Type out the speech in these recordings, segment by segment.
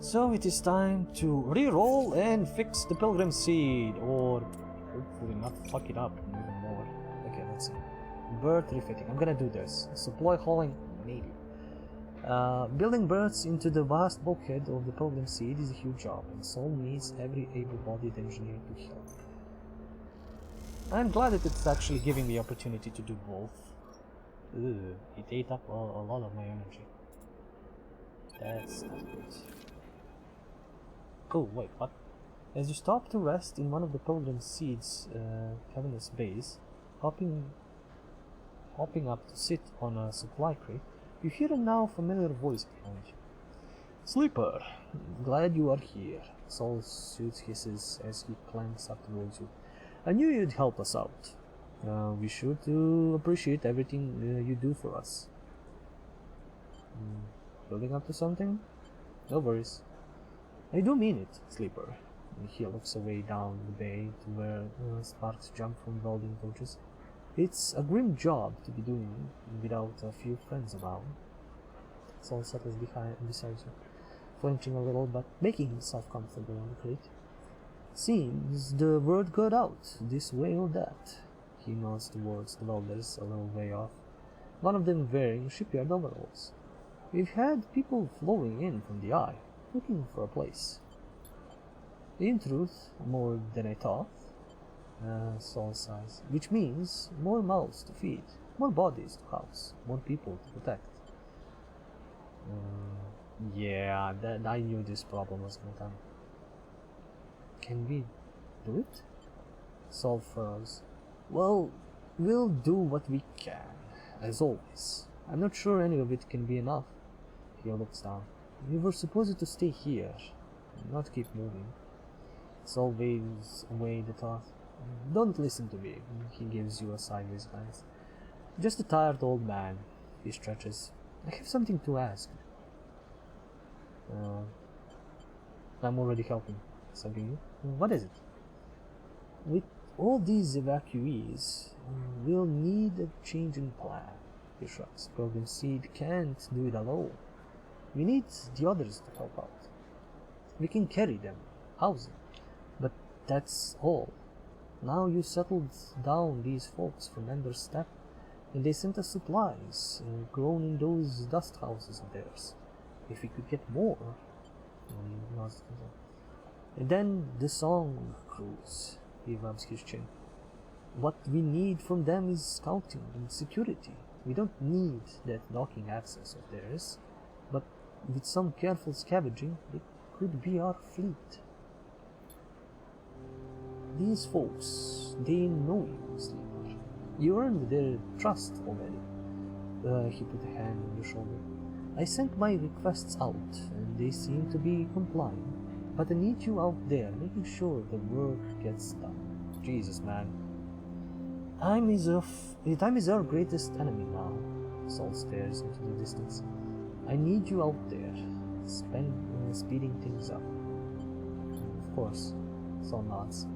So it is time to re-roll and fix the Pilgrim Seed, or hopefully not fuck it up even more. Okay, let's see. Bird refitting. I'm gonna do this. Supply hauling, maybe. Building birds into the vast bulkhead of the Pilgrim Seed is a huge job, and Sol needs every able-bodied engineer to help. I'm glad that it's actually giving me the opportunity to do both. Ugh, it ate up a lot of my energy. That's not good. Oh, wait, what? As you stop to rest in one of the Pilgrim Seed's cavernous bays, hopping up to sit on a supply crate, you hear a now familiar voice behind you. Sleeper, glad you are here. Sol's suit hisses as he clanks up towards you. I knew you'd help us out. We sure do appreciate everything you do for us. Building up to something? No worries. I do mean it, Sleeper. He looks away down the bay to where sparks jump from welding torches. It's a grim job to be doing without a few friends around. Sol settles beside you, flinching a little but making himself comfortable on the crate. Seems the word got out, this way or that. He nods towards the welders a little way off, one of them wearing shipyard overalls. We've had people flowing in from the eye, looking for a place. In truth, more than I thought, Sol sighs, which means more mouths to feed, more bodies to house, more people to protect. Yeah, I knew this problem was gonna come. Can we do it? Sol froze. Well, we'll do what we can, as always. I'm not sure any of it can be enough. He looks down. We were supposed to stay here, not keep moving. Sol waves away the thought. Don't listen to me. He gives you a sideways glance. Just a tired old man. He stretches. I have something to ask. I'm already helping. Something. What is it? With all these evacuees, we'll need a change in plan. He shrugs. Pilgrim Seed can't do it alone. We need the others to help out. We can carry them, house them, but that's all. Now you settled down these folks from Ender's Step, and they sent us supplies, grown in those dust houses of theirs. If we could get more... And then the song crews. He rubs his chin. What we need from them is scouting and security. We don't need that docking access of theirs, but with some careful scavenging, it could be our fleet. These folks, they know you, Sleeper. You earned their trust already. He put a hand on your shoulder. I sent my requests out, and they seem to be complying, but I need you out there making sure the work gets done. Jesus, man. Time is our greatest enemy now. Sol stares into the distance. I need you out there, speeding things up. Of course, Sol nods.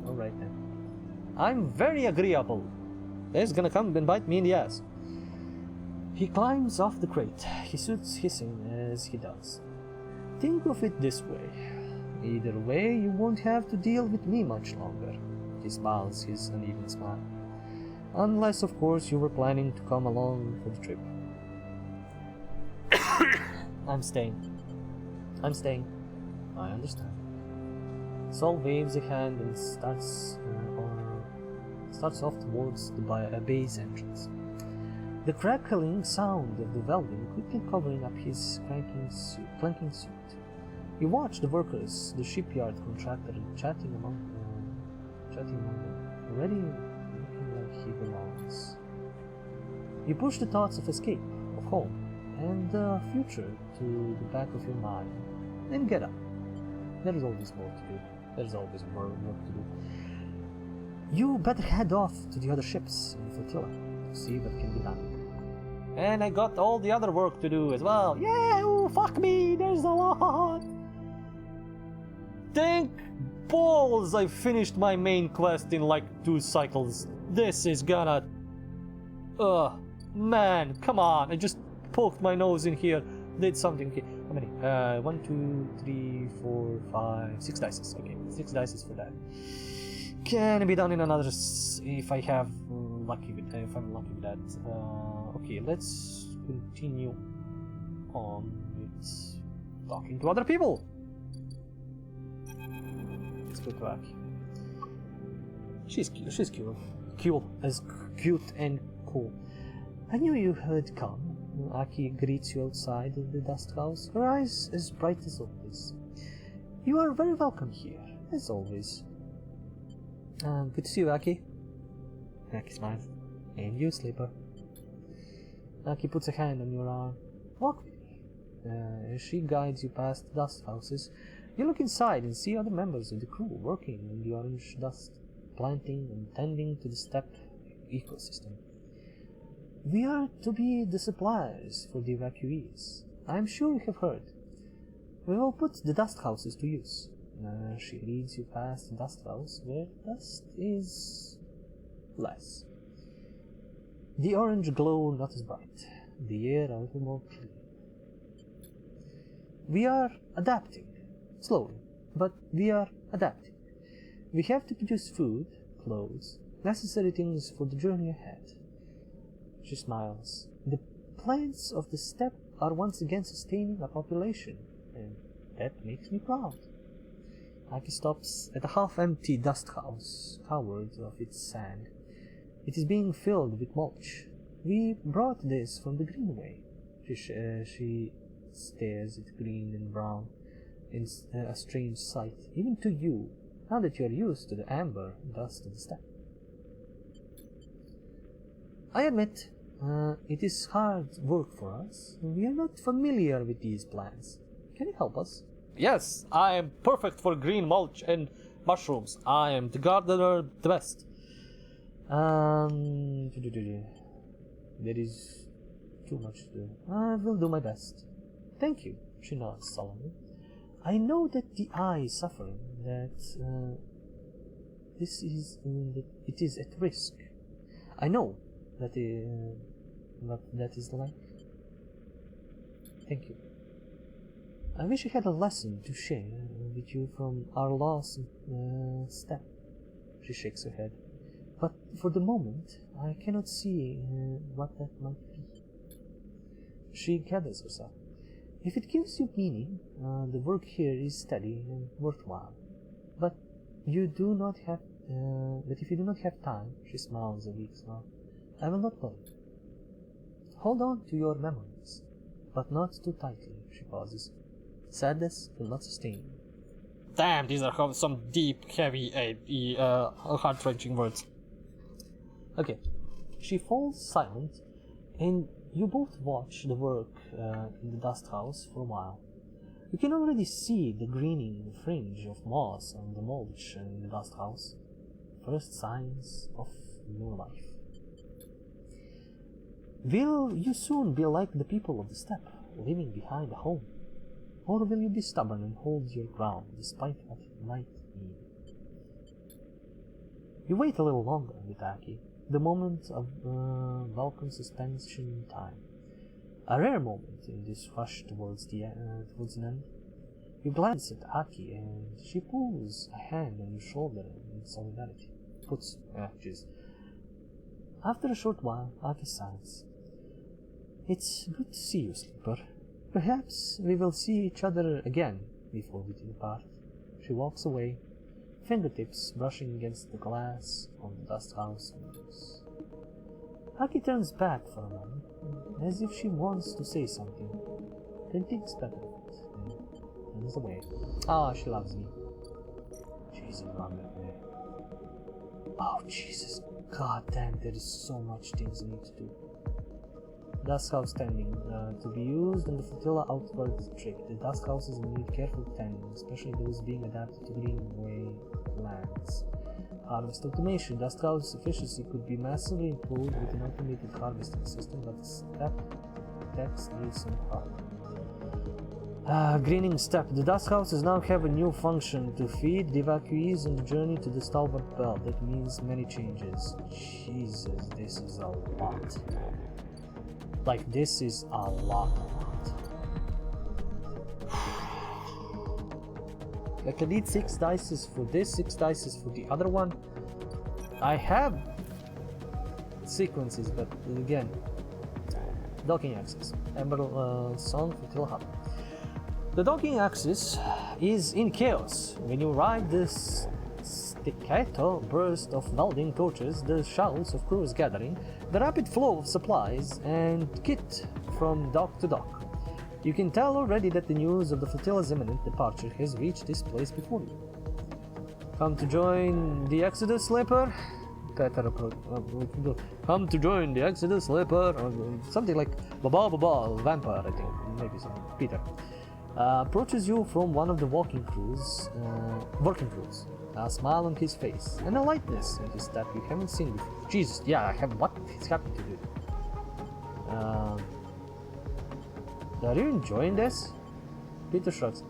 Alright then. I'm very agreeable. It's gonna come and bite me in the ass. He climbs off the crate, his suit's hissing as he does. Think of it this way. Either way, you won't have to deal with me much longer. He smiles his uneven smile. Unless, of course, you were planning to come along for the trip. I'm staying. I understand. Sol waves a hand and starts off towards the bay's entrance. The crackling sound of the welding quickly covering up his clanking suit. You watch the workers, the shipyard contractor, chatting among them, already looking like he belongs. You push the thoughts of escape, of home, and the future to the back of your mind, and get up. There is always more to do. There's always more work to do. You better head off to the other ships in the flotilla to see what can be done. And I got all the other work to do as well. Yeah, ooh, fuck me, there's a lot. Thank balls I finished my main quest in like 2 cycles. This is gonna... man, come on, I just poked my nose in here did something. Okay, how many? 1, 2, 3, 4, 5, 6 dices. Okay, 6 dices for that. Can it be done in another if I have lucky with if I'm lucky with that? Okay, let's continue on with talking to other people. Let's go to Aki. She's cute. She's cute. Cute and cool. I knew you had come. Aki greets you outside of the dust house, her eyes as bright as always. You are very welcome here, as always. Good to see you, Aki. Aki smiles. And you, Sleeper. Aki puts a hand on your arm. Walk with me. As she guides you past the dust houses, you look inside and see other members of the crew working in the orange dust, planting and tending to the steppe ecosystem. We are to be the suppliers for the evacuees. I am sure you have heard. We will put the dust houses to use. She leads you past the dust house where dust is less. The orange glow not as bright, the air a little more clean. We are adapting, slowly, but we are adapting. We have to produce food, clothes, necessary things for the journey ahead. She smiles. The plants of the steppe are once again sustaining a population, and that makes me proud. Aki stops at a half-empty dust house, covered of its sand. It is being filled with mulch. We brought this from the greenway. She stares at green and brown in a strange sight, even to you, now that you are used to the amber dust of the steppe. I admit, it is hard work for us. We are not familiar with these plants. Can you help us? Yes, I am perfect for green mulch and mushrooms. I am the gardener the best. There is too much to do. I will do my best. Thank you, she nods solemnly. I know that the eye is suffering, that it is at risk. I know that what that is like. Thank you. I wish I had a lesson to share with you from our lost steppe. She shakes her head. But for the moment, I cannot see what that might be. She gathers herself. If it gives you meaning, the work here is steady and worthwhile. But you do not have. But if you do not have time, she smiles a weak smile. I will not worry. Hold on to your memories, but not too tightly. She pauses. Sadness will not sustain you. Damn, these are some deep, heavy, heart-wrenching words. Okay, she falls silent, and you both watch the work in the dust house for a while. You can already see the greening fringe of moss on the mulch in the dust house. First signs of new life. Will you soon be like the people of the steppe, leaving behind a home? Or will you be stubborn and hold your ground despite what it might mean? You wait a little longer with Aki, the moment of welcome suspension time. A rare moment in this rush towards an end. You glance at Aki and she pulls a hand on your shoulder in solidarity. After a short while, Aki sighs. It's good to see you, Sleeper. Perhaps we will see each other again before we depart. She walks away, fingertips brushing against the glass on the dust house windows. Aki turns back for a moment, as if she wants to say something, then thinks better of it, and turns away. She loves me. She's in love with me. Oh, Jesus. God damn, there is so much things I need to do. Dust house tending. To be used on the flotilla outward trip, the dust houses need careful tending, especially those being adapted to greenway lands. Harvest automation. Dust house efficiency could be massively improved with an automated harvesting system, but step text needs some help. Greening step. The dust houses now have a new function to feed the evacuees on the journey to the stalwart belt. That means many changes. Jesus, this is a lot. Like, this is a lot. I can need 6 dice for this, 6 dice for the other one. I have sequences, but again, docking axis. Emerald Song for Tilham. The docking axis is in chaos. When you ride this staccato burst of welding torches, the shouts of crews gathering, the rapid flow of supplies and kit from dock to dock. You can tell already that the news of the flotilla's imminent departure has reached this place before you. Come to join the Exodus, Slipper? Come to join the Exodus, Slipper, or something like Baba Vampire, I think, maybe something. Peter approaches you from one of the working crews, a smile on his face, and a lightness in his step you haven't seen before. Jesus, yeah, I have. What is happening to you? Are you enjoying this? Peter shrugs.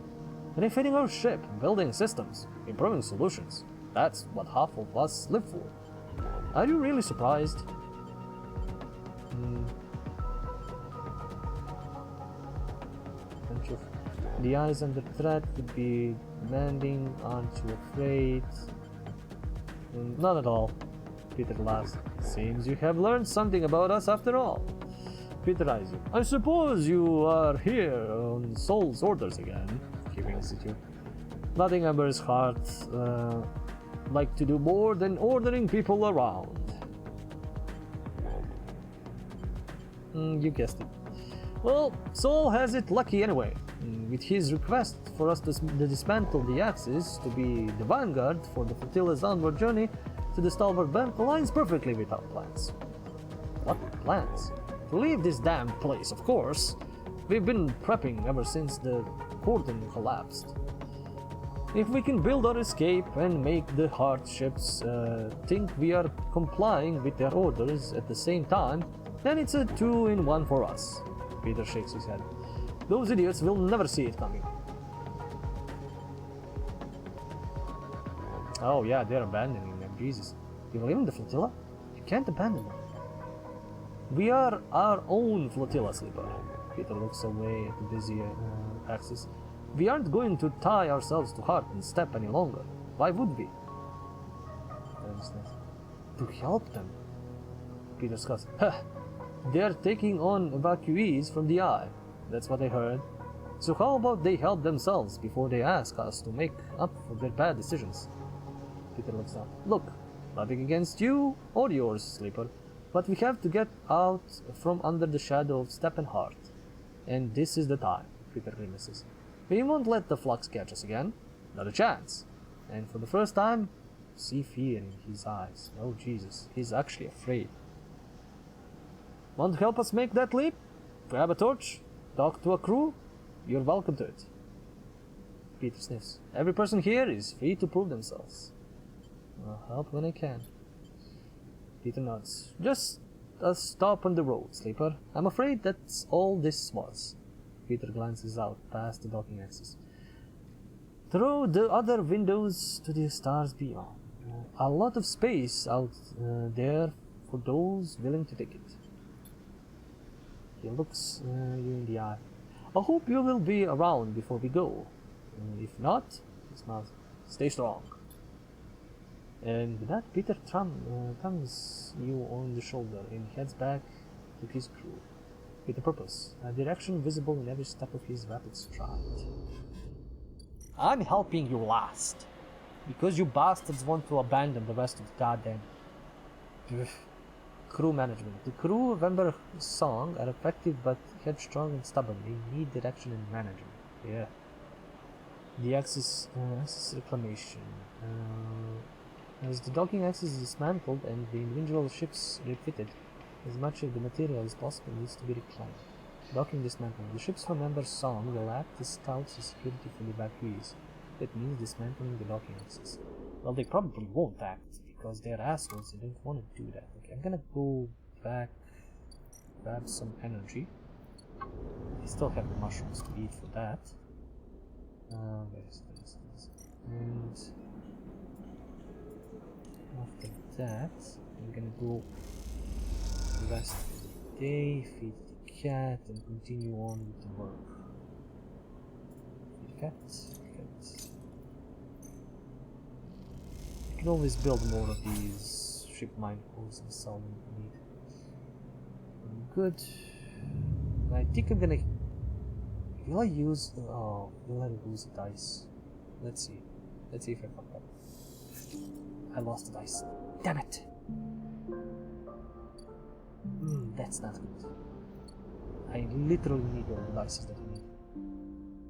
Refitting our ship, building systems, improving solutions. That's what half of us live for. Are you really surprised? Aren't you? The eyes under threat would be demanding. Aren't you afraid? Not at all. Peter laughs. Seems you have learned something about us after all. Peter eyes you. I suppose you are here on Soul's orders again. He winks at you. Nothing Amber's heart like to do more than ordering people around. You guessed it. Well, Soul has it lucky anyway. With his request for us to dismantle the Axis to be the vanguard for the flotilla's onward journey to the Stalwart Belt aligns perfectly with our plans. What plans? To leave this damn place, of course. We've been prepping ever since the cordon collapsed. If we can build our escape and make the hardships think we are complying with their orders at the same time, then it's a 2-in-1 for us. Peter shakes his head. Those idiots will never see it coming. Oh yeah, they're abandoning them. Jesus. You're leaving the flotilla? You can't abandon them. We are our own flotilla, Slipper. Peter looks away at the busy axis. We aren't going to tie ourselves to heart and step any longer. Why would we? To help them. Peter scoffs. They're taking on evacuees from the Eye. That's what I heard. So how about they help themselves before they ask us to make up for their bad decisions? Peter looks up. Look, nothing against you or yours, Sleeper, but we have to get out from under the shadow of Steppenheart. And this is the time, Peter grimaces. We won't let the flux catch us again. Not a chance. And for the first time, see fear in his eyes. Oh Jesus, he's actually afraid. Want to help us make that leap? Grab a torch? Talk to a crew? You're welcome to it. Peter sniffs. Every person here is free to prove themselves. I'll help when I can. Peter nods. Just a stop on the road, Sleeper. I'm afraid that's all this was. Peter glances out past the docking axis. Through the other windows to the stars beyond. A lot of space out there for those willing to take it. He looks you in the eye. I hope you will be around before we go. If not, he smiles. Stay strong. And with that, Peter thumbs you on the shoulder and heads back to his crew. With a purpose, a direction visible in every step of his rapid stride. I'm helping you last. Because you bastards want to abandon the rest of the goddamn... Crew management. The crew of Ember Song are effective but headstrong and stubborn. They need direction and management. Yeah. The axis reclamation. As the docking axis is dismantled and the individual ships refitted, as much of the material as possible needs to be reclaimed. Docking dismantling. The ships from Ember Song will act as scouts and security for the evacuees. That means dismantling the docking axis. Well, they probably won't act because they're assholes and don't want to do that. Okay, I'm gonna go back, grab some energy. I still have the mushrooms to eat for that. Where is this? And after that, I'm gonna go the rest of the day, feed the cat, and continue on with the work. Feed the cat, cat. can always build more of these ship mine cores and sell them if need. Good. I think I'm gonna... Will I use... Oh, will I lose the dice? Let's see. Let's see if I fuck up. I lost the dice. Damn it! That's not good. I literally need all the dice that I need.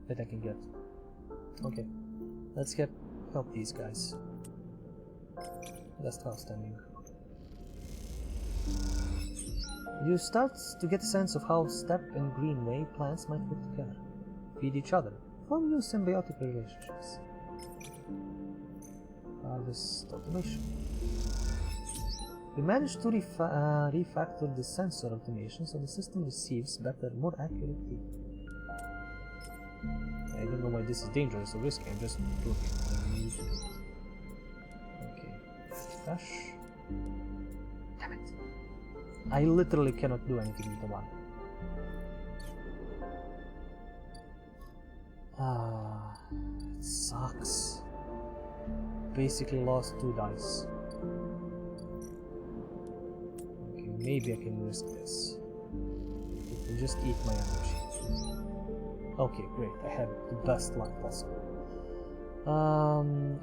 That I can get. Okay. Let's help these guys. That's outstanding. You start to get a sense of how steppe and greenway plants might fit together, feed each other, form new symbiotic relationships. Harvest automation. We managed to refactor the sensor automation so the system receives better, more accurate feedback. I don't know why this is dangerous or risky, I'm just doing it. I need to do it. Okay. Dash. Damn it. I literally cannot do anything with the one. It sucks. Basically lost 2 dice. Okay, maybe I can risk this. It will just eat my energy. Okay, great. I have the best luck possible.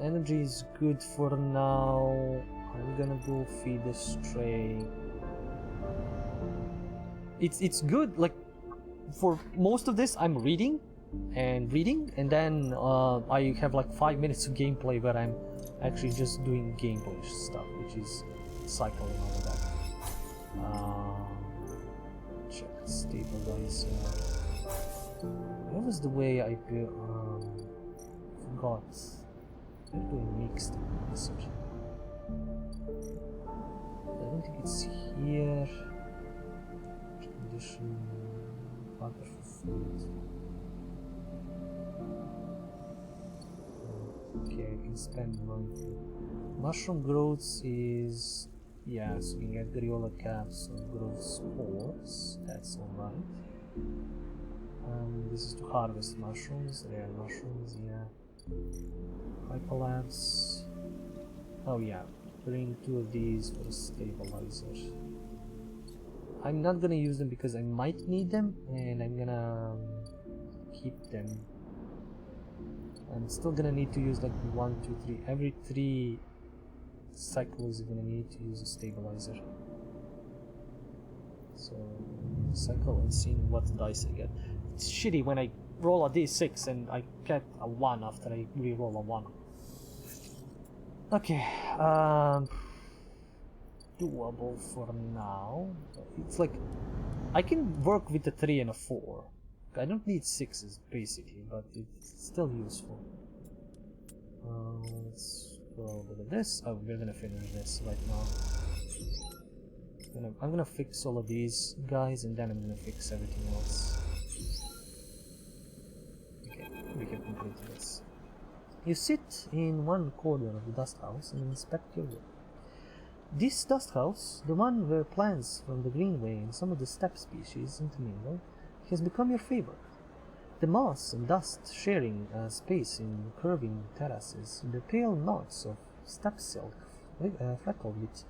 Energy is good for now. I'm gonna go feed the stray. It's good. Like for most of this, I'm reading, and then I have like 5 minutes of gameplay where I'm actually just doing gameplay stuff, which is cycle and all of that. Check stabilizer. What was the way I forgot? I'm doing mixed research. I don't think it's here. Condition, butter for food. Okay, I can spend money. Mushroom growths is... yeah, so we can get Griola caps or growth spores. That's alright. This is to harvest mushrooms, rare mushrooms, yeah. Hyperlapse. Oh yeah, bring 2 of these for a stabilizer. I'm not gonna use them because I might need them, and I'm gonna keep them. I'm still gonna need to use like 1, 2, 3. Every 3 cycles you're gonna need to use a stabilizer. So cycle and seeing what dice I get. It's shitty when I roll a d6 and I get a 1 after I re-roll a 1. Okay, doable for now. It's like I can work with a 3 and a 4. I don't need 6s basically, but it's still useful. Let's go a bit of this. Oh, we're gonna finish this right now. I'm gonna fix all of these guys, and then I'm gonna fix everything else. Okay, we can complete this. You sit in one corner of the dust house and inspect your work. This dust house, the one where plants from the greenway and some of the steppe species intermingle, has become your favorite. The moss and dust sharing space in curving terraces, the pale knots of steppe silk freckled with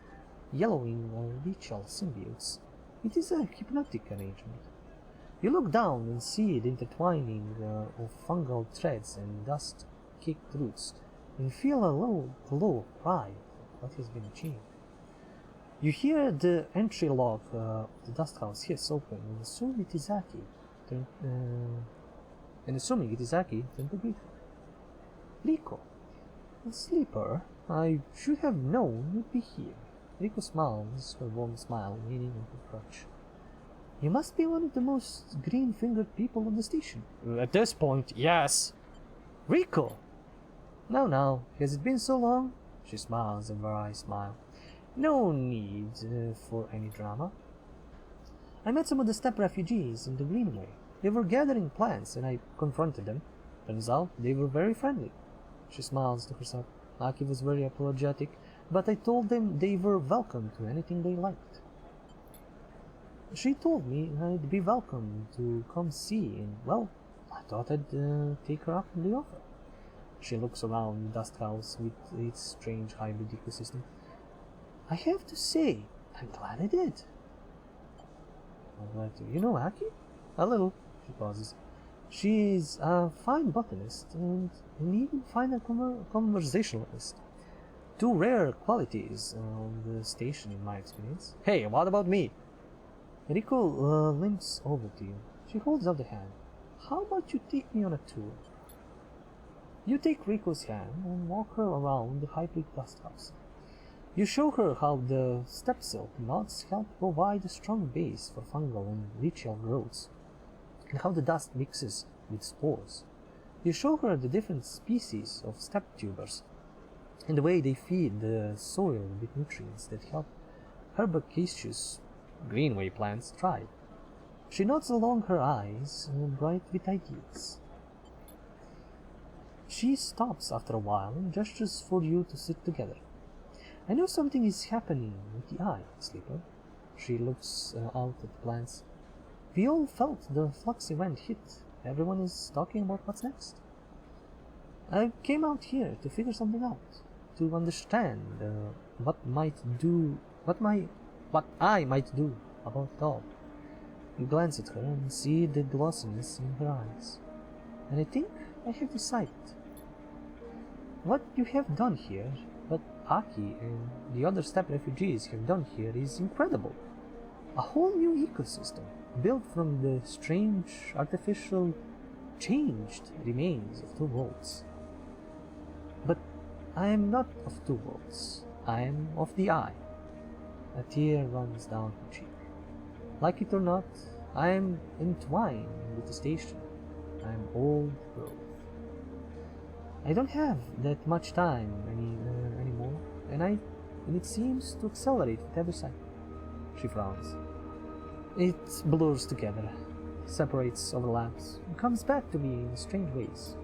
yellowing or ritual symbiotes. It is a hypnotic arrangement. You look down and see the intertwining of fungal threads and dust-caked roots, and feel a low glow of pride for what has been achieved. You hear the entry lock of the dust house hiss open, and assuming it is Aki, turn to greet her. Rico, a sleeper. I should have known you'd be here. Rico smiles, her warm smile leaning on her crutch. You must be one of the most green-fingered people on the station. At this point, yes. Rico! Now, has it been so long? She smiles, and her eyes smile. No need for any drama. I met some of the steppe refugees in the greenway. They were gathering plants, and I confronted them. Turns out they were very friendly. She smiles to herself. Aki was very apologetic, but I told them they were welcome to anything they liked. She told me I'd be welcome to come see, and well, I thought I'd take her up on the offer. She looks around the dust house with its strange hybrid ecosystem. I have to say, I'm glad I did. I'm glad to. You know Aki? A little. She pauses. She's a fine botanist and an even finer conversationalist. Two rare qualities on the station in my experience. Hey, what about me? Rico limps over to you. She holds out the hand. How about you take me on a tour? You take Rico's hand and walk her around the hybrid dust house. You show her how the step silk knots help provide a strong base for fungal and leachial growths, and how the dust mixes with spores. You show her the different species of step tubers, and the way they feed the soil with nutrients that help herbaceous greenway plants thrive. She nods along her eyes, bright with ideas. She stops after a while and gestures for you to sit together. I know something is happening with the eye, Sleeper. She looks out at the plants. We all felt the flux event hit. Everyone is talking about what's next. I came out here to figure something out, to understand what I might do about it all. You glance at her and see the glossiness in her eyes, and I think I have decided. What you have done here, what Aki and the other steppe refugees have done here is incredible. A whole new ecosystem, built from the strange, artificial, changed remains of two worlds. But I am not of two worlds. I am of the eye. A tear runs down her cheek. Like it or not, I am entwined with the station. I am old growth. I don't have that much time anymore, and it seems to accelerate with every second. She frowns. It blurs together, separates, overlaps, and comes back to me in strange ways.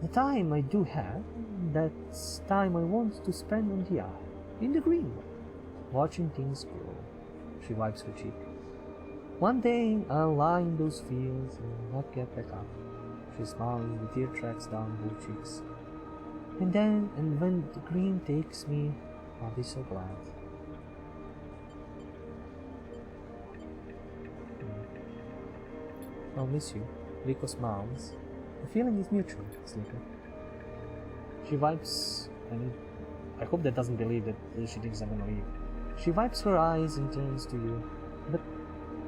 The time I do have, that's time I want to spend on the eye, in the green one, watching things grow. She wipes her cheek. One day I'll lie in those fields and not get back up. She smiles, the tear tracks down both cheeks. And when the green takes me, I'll be so glad. I'll miss you. Rico smiles. The feeling is mutual, Sleeper. She wipes, and I hope that doesn't believe that she thinks I'm gonna leave. She wipes her eyes and turns to you. But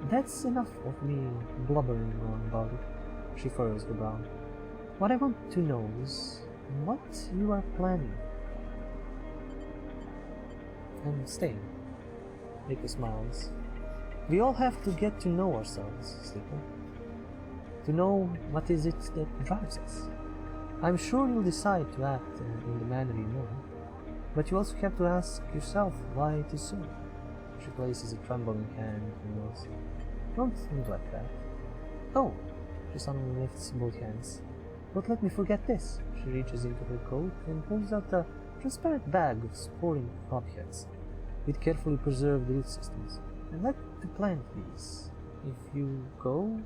that's enough of me blubbering on about it. She furrows her brow. What I want to know is what you are planning. I'm staying. Rico smiles. We all have to get to know ourselves, Sleeper. To know what is it that drives us. I'm sure you'll decide to act in the manner you know, but you also have to ask yourself why it is so. She places a trembling hand on yours. Don't neglect that. Oh, she suddenly lifts both hands. Don't let me forget this. She reaches into her coat and pulls out a transparent bag of sporing crabheads with carefully preserved root systems. I'd like to plant these. If you go...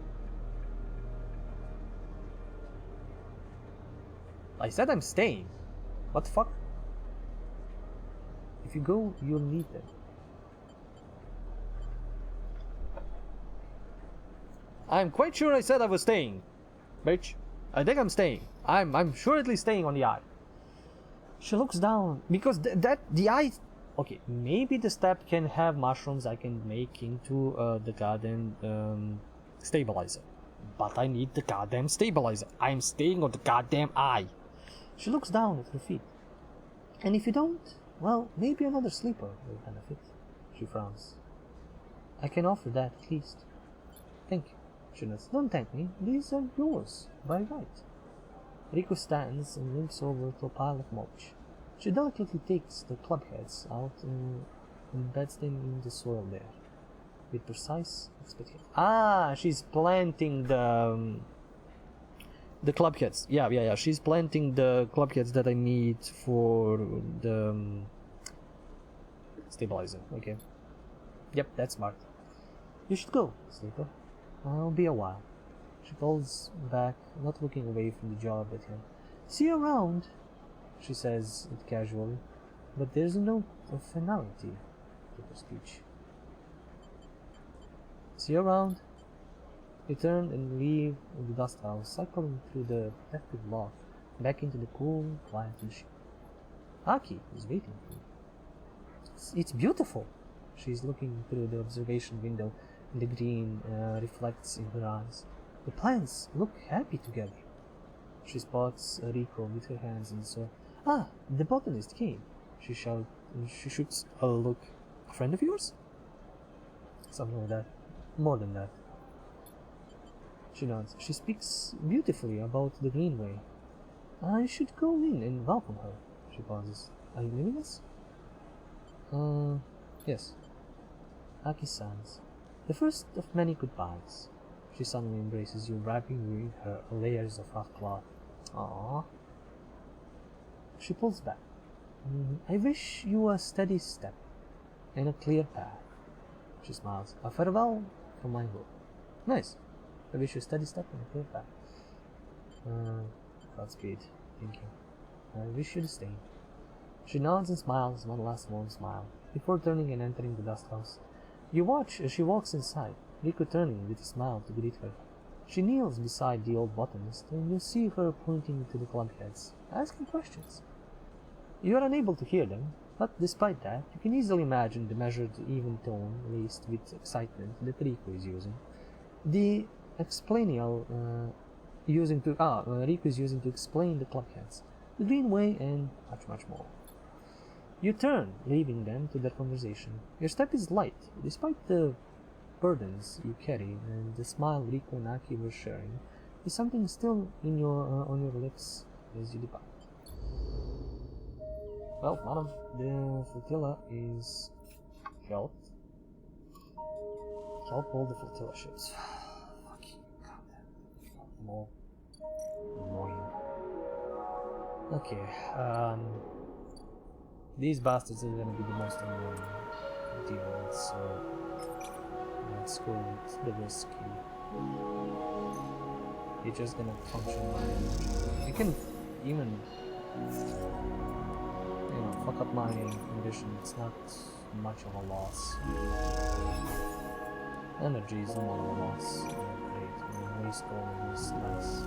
I said I'm staying. What the fuck? If you go, you'll need them. I'm quite sure I said I was staying. Bitch. I think I'm staying. I'm surely staying on the eye. She looks down because the eye. Okay, maybe the step can have mushrooms I can make into the goddamn stabilizer. But I need the goddamn stabilizer. I'm staying on the goddamn eye. She looks down at her feet. And if you don't, well, maybe another sleeper will benefit. She frowns. I can offer that at least. Thank you. She nods. Don't thank me. These are yours, by right. Rico stands and limps over to a pile of mulch. She delicately takes the club heads out and embeds them in the soil there, with precise expectation. Ah, she's planting the club heads. Yeah. She's planting the club heads that I need for the stabilizer. Okay. Yep, that's smart. You should go, Sleeper. I'll be a while. She calls back, not looking away from the job at him. See you around, she says it casually, but there's a note of finality to her speech. See you around. They turn and leave the dust house, cycling through the protective lock, back into the cool, quiet machine. Aki is waiting for me. It's beautiful. She's looking through the observation window, and the green reflects in her eyes. The plants look happy together. She spots Rico with her hands in the soil. Ah, the botanist came. She shoots a look. A friend of yours? Something like that. More than that. She nods. She speaks beautifully about the Greenway. I should go in and welcome her. She pauses. Are you leaving us? Yes. Aki sighs. The first of many goodbyes. She suddenly embraces you, wrapping you in her layers of rough cloth. Aww. She pulls back. I wish you a steady step and a clear path. She smiles. A farewell from my book. Nice. I wish you a steady step and a clear path. Godspeed. Thank you. I wish you the same. She nods and smiles one last warm smile, before turning and entering the dust house. You watch as she walks inside, Rico turning with a smile to greet her. She kneels beside the old botanist, and you see her pointing to the club heads, asking questions. You are unable to hear them, but despite that, you can easily imagine the measured, even tone, laced with excitement that Rico is using. The explainial Rico is using to explain the club heads, the Greenway, and much more. You turn, leaving them to their conversation. Your step is light, despite the burdens you carry, and the smile Rico and Aki were sharing is something still in on your lips as you depart. Well, madam, the flotilla is helped. Help all the flotilla ships. Fucking goddamn. More annoying. Okay, these bastards are gonna be the most annoying to deal with, so let's go with the risky. You're just gonna function my energy. You can even, fuck up my condition. It's not much of a loss. Energy is not of a loss. Great. Waste all of this. Nice.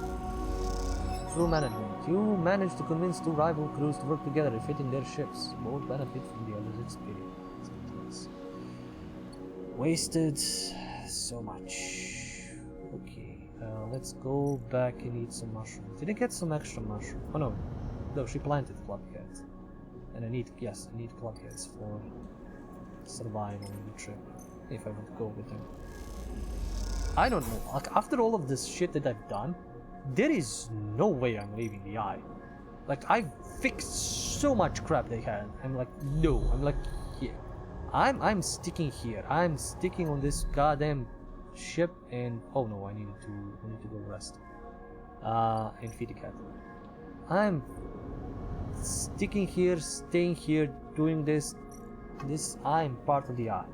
Crew management. You managed to convince two rival crews to work together, fitting their ships. Both benefit from the other's experience. Wasted so much. Okay, let's go back and eat some mushrooms. Did I get some extra mushroom? Oh no. No, she planted club heads. And I need club heads for survival on the trip. If I would go with them. I don't know. Like, after all of this shit that I've done, there is no way I'm leaving the eye. Like, I've fixed so much crap they had. I'm like, no. I'm like, here. I'm sticking here. I'm sticking on this goddamn ship, and oh no, I need to go rest. And feed the cat. I'm sticking here, staying here, doing this. I'm part of the eye.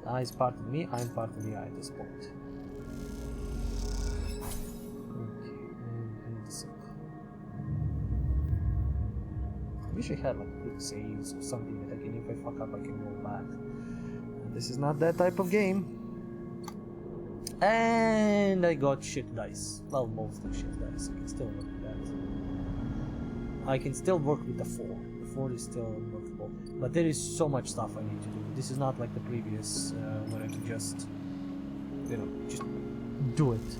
The eye is part of me. I'm part of the eye at this point. I wish I had like quick saves or something that I can, if I fuck up, I can roll back. This is not that type of game. And I got shit dice. Well, mostly shit dice. I can still work with that. I can still work with the 4. The 4 is still workable. But there is so much stuff I need to do. This is not like the previous where I can just, just do it.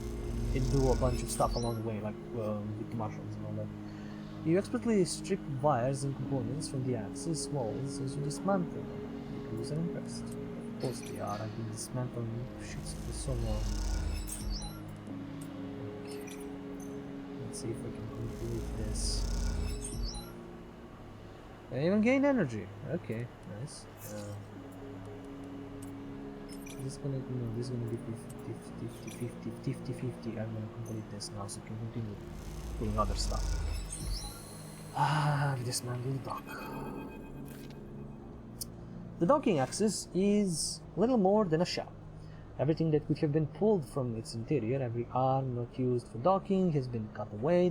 And do a bunch of stuff along the way, like with the mushrooms and all that. You expertly strip wires and components from the axis walls as you dismantle them. The crews are impressed. Of course they are. I've been dismantling shits for so long. Okay. Let's see if I can complete this. I even gain energy. Okay, nice. This is gonna be 50-50. I'm gonna complete this now so I can continue doing other stuff. Dismantle the dock. The docking axis is little more than a shell. Everything that could have been pulled from its interior, every arm not used for docking, has been cut away.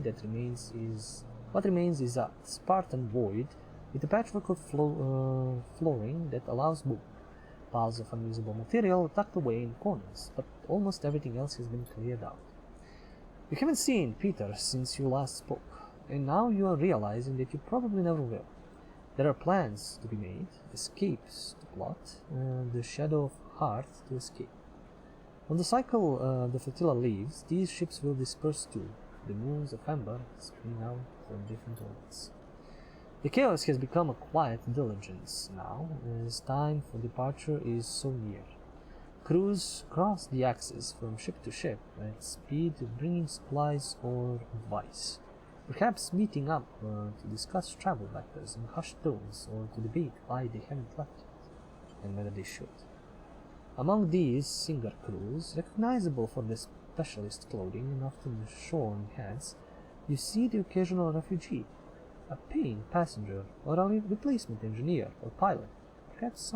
What remains is a Spartan void with a patchwork of flooring that allows movement. Piles of unusable material tucked away in corners, but almost everything else has been cleared out. You haven't seen Peter since you last spoke, and now you are realizing that you probably never will. There are plans to be made, escapes to plot, and the shadow of heart to escape. When the cycle the flotilla leaves, these ships will disperse too, the moons of amber spring out from different orbits. The chaos has become a quiet diligence now, as time for departure is so near. Crews cross the axis from ship to ship at speed, bringing supplies or advice, perhaps meeting up to discuss travel vectors in hushed tones or to debate why they haven't left yet, and whether they should. Among these Singer crews, recognizable for their specialist clothing and often shorn heads, you see the occasional refugee, a paying passenger, or a replacement engineer or pilot, perhaps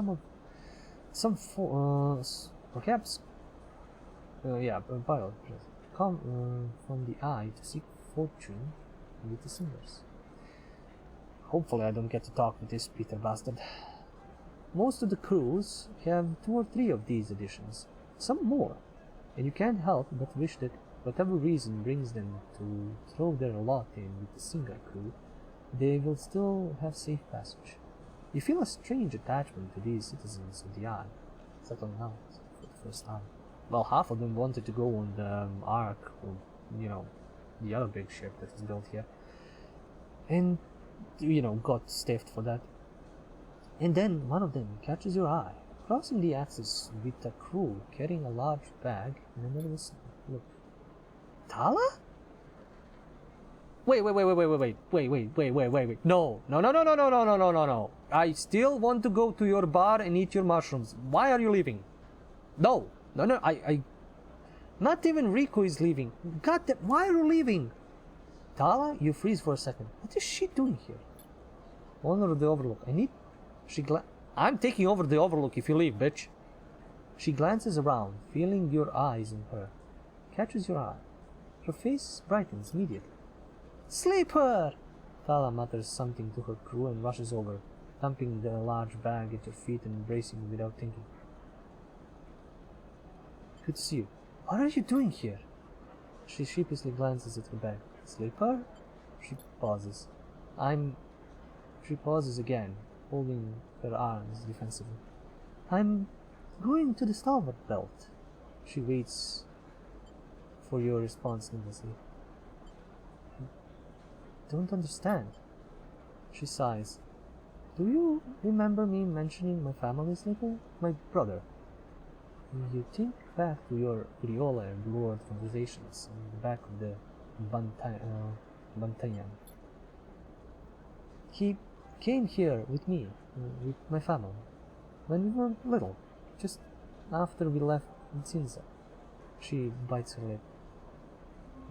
pilot, come from the eye to seek fortune with the Singers. Hopefully I don't get to talk with this Peter bastard. Most of the crews have 2 or 3 of these editions, some more, and you can't help but wish that whatever reason brings them to throw their lot in with the Singer crew, they will still have safe passage. You feel a strange attachment to these citizens of the Eye, settling out for the first time. Well, half of them wanted to go on the Ark, or, the other big ship that is built here, and, got stiffed for that. And then one of them catches your eye, crossing the axis with a crew carrying a large bag and another listener. Look. Tala? Wait. No. I still want to go to your bar and eat your mushrooms. Why are you leaving? No, not even Rico is leaving. God damn, why are you leaving? Tala, you freeze for a second. What is she doing here? Owner of the Overlook. I'm taking over the Overlook if you leave, bitch. She glances around, feeling your eyes on her. Catches your eye. Her face brightens immediately. Sleeper! Tala mutters something to her crew and rushes over, dumping the large bag at your feet and embracing you without thinking. Good to see you. What are you doing here? She sheepishly glances at her bag. Sleeper? She pauses. She pauses again, holding her arms defensively. I'm going to the starboard belt. She waits for your response nervously. I don't understand. She sighs. Do you remember me mentioning my family, Sleeper? My brother. You think back to your Uriola and Lord conversations in the back of the Bantayan. He came here with me, with my family, when we were little, just after we left Cinza. She bites her lip.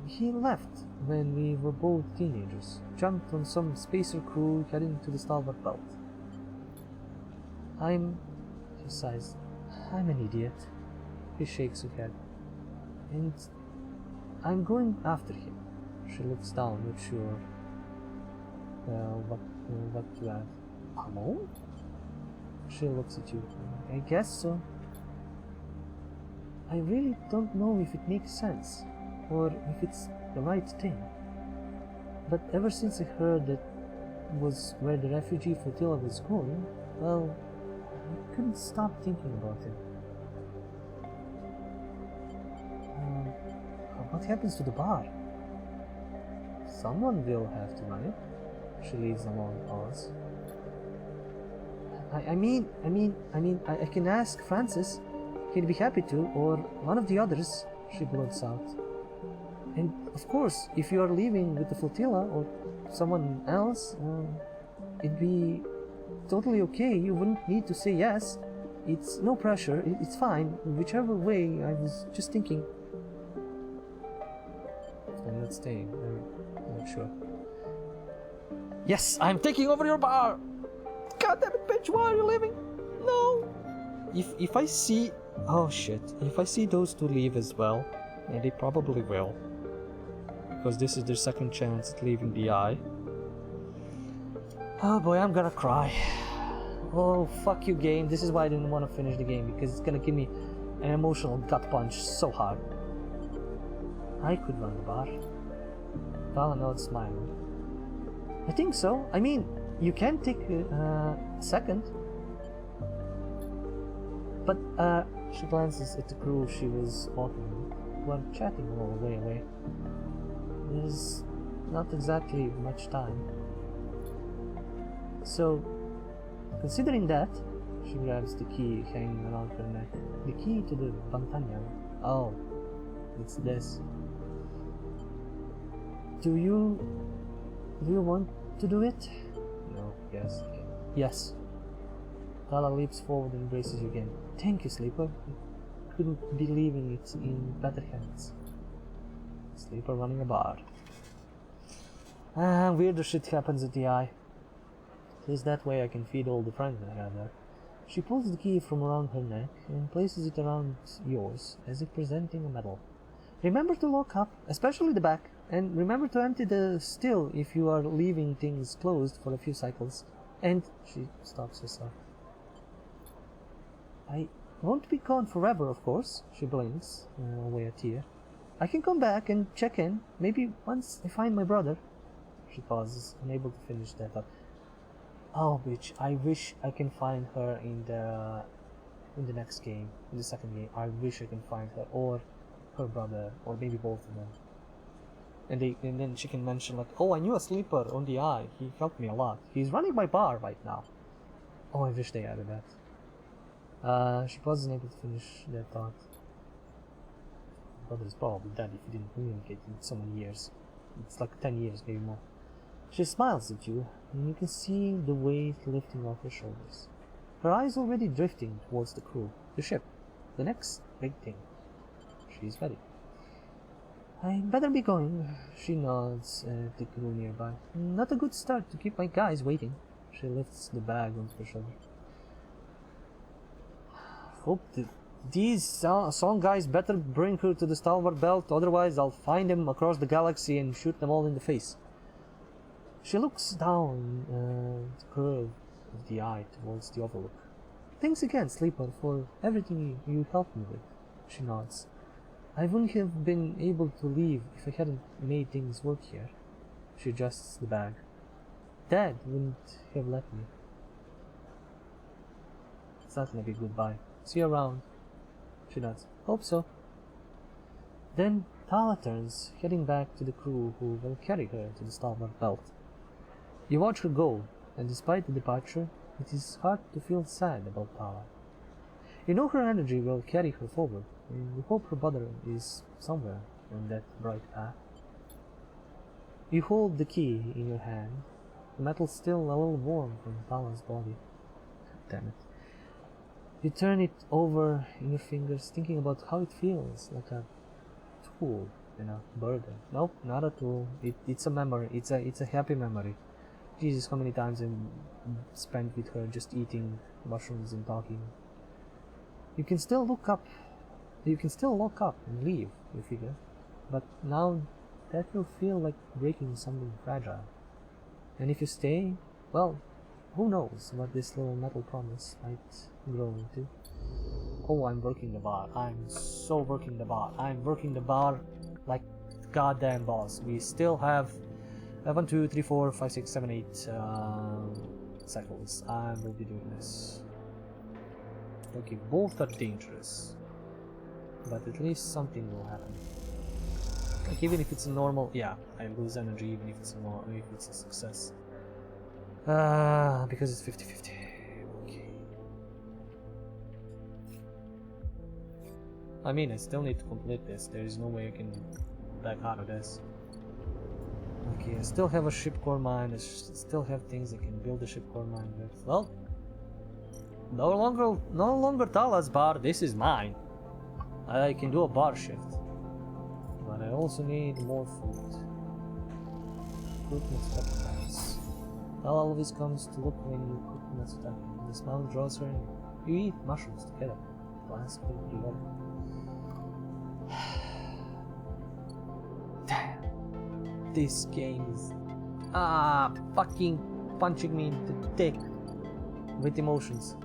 He left when we were both teenagers, jumped on some spacer crew heading to the starboard belt. She sighs, I'm an idiot. He shakes her head. And I'm going after him. She looks down, not sure what to add. Alone? She looks at you. I guess so. I really don't know if it makes sense, or if it's the right thing. But ever since I heard that was where the refugee flotilla was going, well, I couldn't stop thinking about it. What happens to the bar? Someone will have to run it. She leaves a long pause. I can ask Francis. He'd be happy to, or one of the others, she blurts out. And of course, if you are leaving with the flotilla or someone else, it'd be totally okay. You wouldn't need to say yes. It's no pressure. It's fine. Whichever way, I was just thinking. I'm not staying. I'm not sure. Yes, I'm taking over your bar. God damn it, bitch! Why are you leaving? No. If I see Oh shit, if I see those two leave as well, and they probably will, because this is their second chance at leaving the eye. Oh boy, I'm gonna cry. Oh, fuck you, game. This is why I didn't want to finish the game, because it's gonna give me an emotional gut punch so hard. I could run the bar. Tala nods, smiling. I think so. I mean, you can take a second. But, she glances at the crew she was walking with, who are chatting all the way away. There's not exactly much time. So, considering that, she grabs the key hanging around her neck. The key to the Bantanyang. Oh, it's this. Do you want to do it? No, yes. Yes. Tala leaps forward and embraces you again. Thank you, Sleeper. I couldn't be leaving it in better hands. Sleeper running a bar. Weirder shit happens at the eye. At least that way I can feed all the friends I have there. She pulls the key from around her neck and places it around yours, as if presenting a medal. Remember to lock up, especially the back, and remember to empty the still if you are leaving things closed for a few cycles. And she stops herself. I won't be gone forever, of course, she blinks, away a tear. I can come back and check in, maybe once I find my brother. She pauses, unable to finish that thought. Oh, bitch, I wish I can find her in the next game, in the second game. I wish I can find her, or her brother, or maybe both of them. And then she can mention like, oh, I knew a Sleeper on the eye. He helped me a lot. He's running my bar right now. Oh, I wish they added that. She wasn't able to finish that thought. Brother is probably dead if he didn't communicate in so many years. It's like 10 years, maybe more. She smiles at you, and you can see the weight lifting off her shoulders. Her eyes already drifting towards the crew, the ship, the next big thing. She's ready. I better be going. She nods at the crew nearby. Not a good start to keep my guys waiting. She lifts the bag onto her shoulder. Hope that these song guys better bring her to the stalwart belt, otherwise I'll find them across the galaxy and shoot them all in the face. She looks down the curve of the eye towards the overlook. Thanks again, Sleeper, for everything you helped me with. She nods. I wouldn't have been able to leave if I hadn't made things work here. She adjusts the bag. Dad wouldn't have let me. It's not gonna be goodbye. See you around. She nods. Hope so. Then Tala turns, heading back to the crew who will carry her to the starboard belt. You watch her go, and despite the departure, it is hard to feel sad about Tala. You know her energy will carry her forward, and you hope her brother is somewhere on that bright path. You hold the key in your hand, the metal still a little warm from Tala's body. Damn it. You turn it over in your fingers, thinking about how it feels, like a tool and a burden. Nope, not a tool. It's a memory. It's a happy memory. Jesus, how many times I spent with her just eating mushrooms and talking. You can still look up. You can still lock up and leave, you figure. But now that will feel like breaking something fragile. And if you stay, well, who knows what this little metal promise might grow into. Oh, I'm working the bar. I'm so working the bar. I'm working the bar like goddamn boss. We still have 1, 2, 3, 4, 5, 6, 7, 8 cycles. I will be doing this. Okay, both are dangerous, but at least something will happen. Like even if it's a normal, yeah, I lose energy even if it's a success. Because it's 50-50. Okay. I mean, I still need to complete this. There is no way I can back out of this. Okay, I still have a ship core mine. I still have things I can build a ship core mine with. Well, no longer Tala's bar. This is mine. I can do a bar shift, but I also need more food. Cooked sacrifice. Tala always comes to look when you cook nuts. The smell draws her in. You eat mushrooms together. Classical blood. Damn. This game is fucking punching me in the dick with emotions.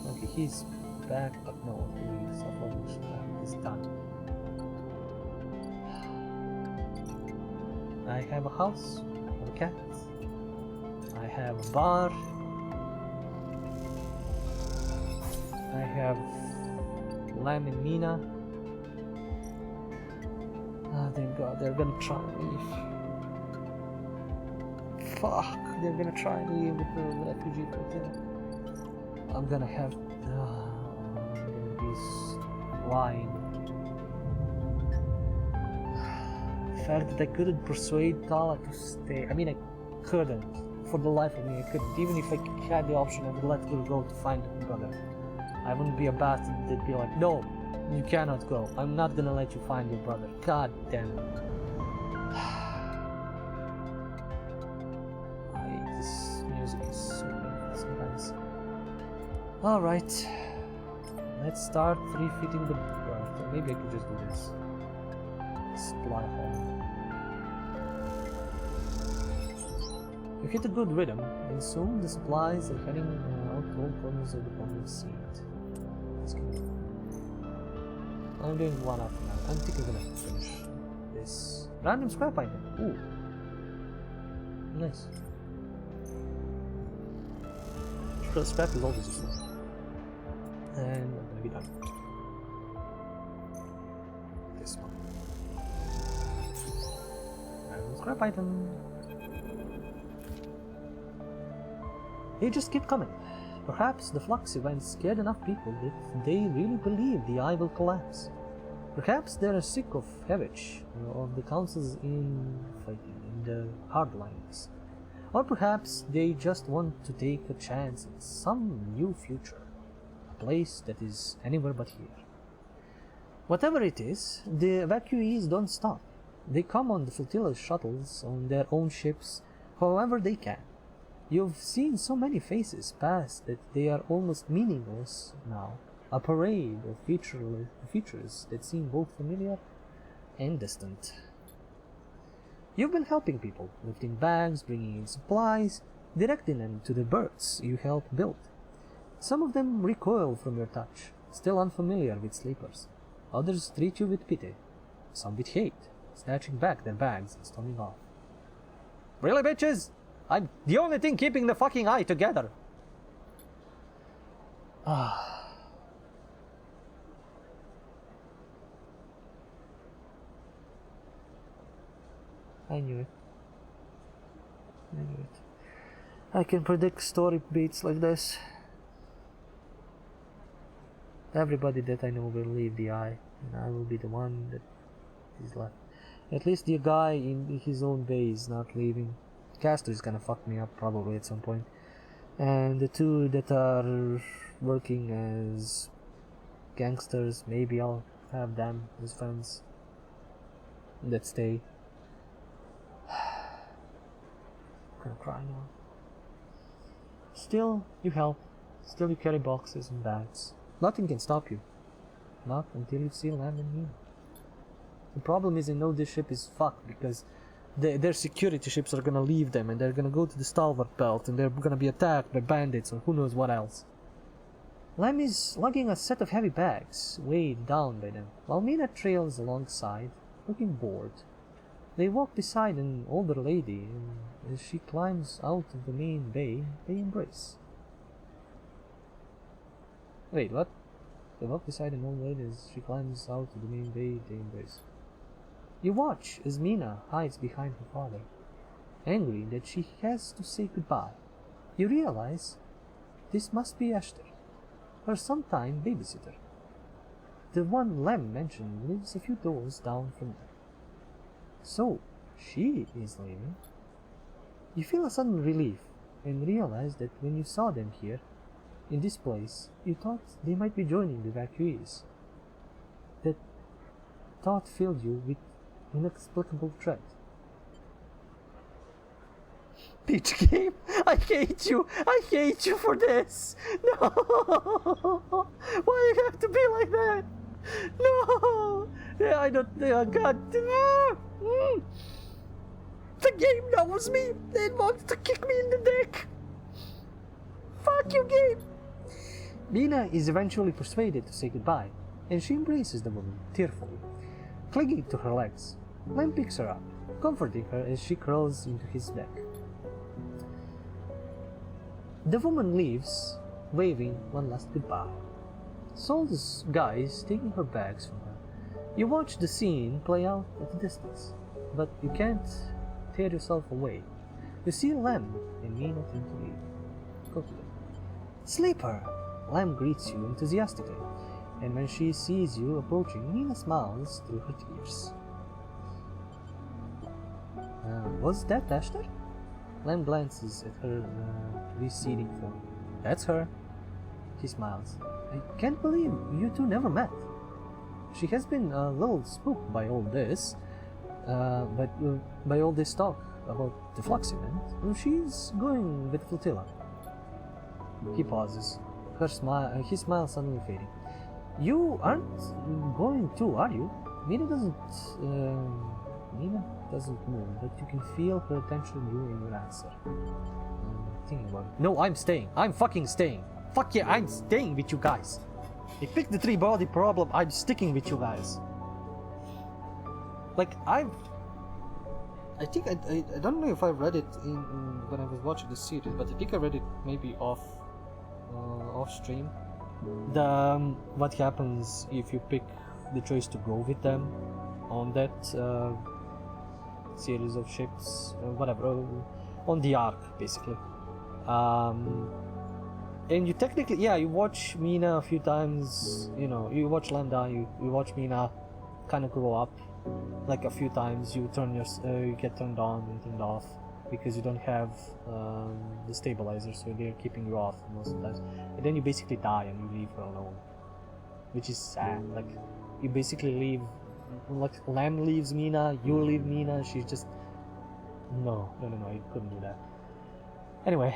Okay, he's back, but no, he's almost back. He's done. I have a house, I have a cat, I have a bar, I have Lamb and Mina. Oh, thank God, they're gonna try me. Fuck, they're gonna try me with the refugee hotel. I'm gonna have. I'm gonna be lying. The fact that I couldn't persuade Tala to stay. I mean, I couldn't. For the life of me, I couldn't. Even if I had the option, I would let her go to find her brother. I wouldn't be a bastard that'd be like, no, you cannot go. I'm not gonna let you find your brother. God damn it. This music is so good sometimes. Alright. Let's start refitting the bird. Or maybe I could just do this. Supply home. You hit a good rhythm, and soon the supplies are heading out to all corners of the bottom seat. I'm doing one after now. I think I'm gonna finish this. Random scrap item. Ooh. Nice. Scrap is always useful. And I'm gonna be done. This one. Random scrap item. They just keep coming. Perhaps the flux event scared enough people that they really believe the eye will collapse. Perhaps they are sick of Hevich, of the council's infighting and the hardliners. Or perhaps they just want to take a chance in some new future, a place that is anywhere but here. Whatever it is, the evacuees don't stop. They come on the flotilla's shuttles, on their own ships, however they can. You've seen so many faces pass that they are almost meaningless now. A parade of features that seem both familiar and distant. You've been helping people, lifting bags, bringing in supplies, directing them to the berths you helped build. Some of them recoil from your touch, still unfamiliar with sleepers. Others treat you with pity, some with hate, snatching back their bags and storming off. Really, bitches? I'm the only thing keeping the fucking eye together. I knew it. I knew it. I can predict story beats like this. Everybody that I know will leave the eye, and I will be the one that is left. At least the guy in his own bay is not leaving. Castor is gonna fuck me up probably at some point. And the two that are working as gangsters, maybe I'll have them as friends that stay. I'm gonna cry now. Still, you help. Still, you carry boxes and bags. Nothing can stop you. Not until you see Lamb and me. The problem is, I know this ship is fucked because their security ships are gonna leave them and they're gonna go to the Stalwart Belt and they're gonna be attacked by bandits or who knows what else. Lamb is lugging a set of heavy bags, weighed down by them, while Mina trails alongside, looking bored. They walk beside an older lady, and as she climbs out of the main bay, they embrace. Wait, what? They walk beside an old lady as she climbs out of the main bay, they embrace. You watch as Mina hides behind her father, angry that she has to say goodbye. You realize this must be Esther, her sometime babysitter. The one Lem mentioned lives a few doors down from them. So, she is leaving. You feel a sudden relief and realize that when you saw them here, in this place, you thought they might be joining the evacuees. That thought filled you with inexplicable dread. Peach game, I hate you. I hate you for this. No. Why you have to be like that? No. Yeah, I don't. God. The game knows me. It wants to kick me in the dick. Fuck you, game. Mina is eventually persuaded to say goodbye, and she embraces the woman tearfully, clinging to her legs. Lem picks her up, comforting her as she crawls into his neck. The woman leaves, waving one last goodbye. Saul's guys taking her bags from her. You watch the scene play out at a distance, but you can't tear yourself away. You see Lem and Mina turn to leave. Go to them. Sleeper! Lem greets you enthusiastically, and when she sees you approaching, Mina smiles through her tears. Was that Ashton? Lem glances at her receding form. That's her. He smiles. I can't believe you two never met. She has been a little spooked by all this, but by all this talk about the Flux event. She's going with Flotilla. He pauses. His smile suddenly fading. You aren't going too, are you? Mina doesn't move, but you can feel her attention during your answer. Thinking about it. No, I'm staying. I'm fucking staying. Fuck yeah, I'm staying with you guys. I picked the 3-body problem. I'm sticking with you guys. Like I think I don't know if I read it when I was watching the series, but I think I read it maybe off stream. What happens if you pick the choice to go with them on that series of ships, whatever, on the arc basically. And you technically, you watch Mina a few times. You know, you watch Lambda, you watch Mina kind of grow up. Like a few times, you get turned on and turned off because you don't have the stabilizer, so they're keeping you off most of the times. And then you basically die and you leave her alone, which is sad. Like you basically leave, like Lamb leaves Mina, you leave Mina. She's just no, you couldn't do that. Anyway,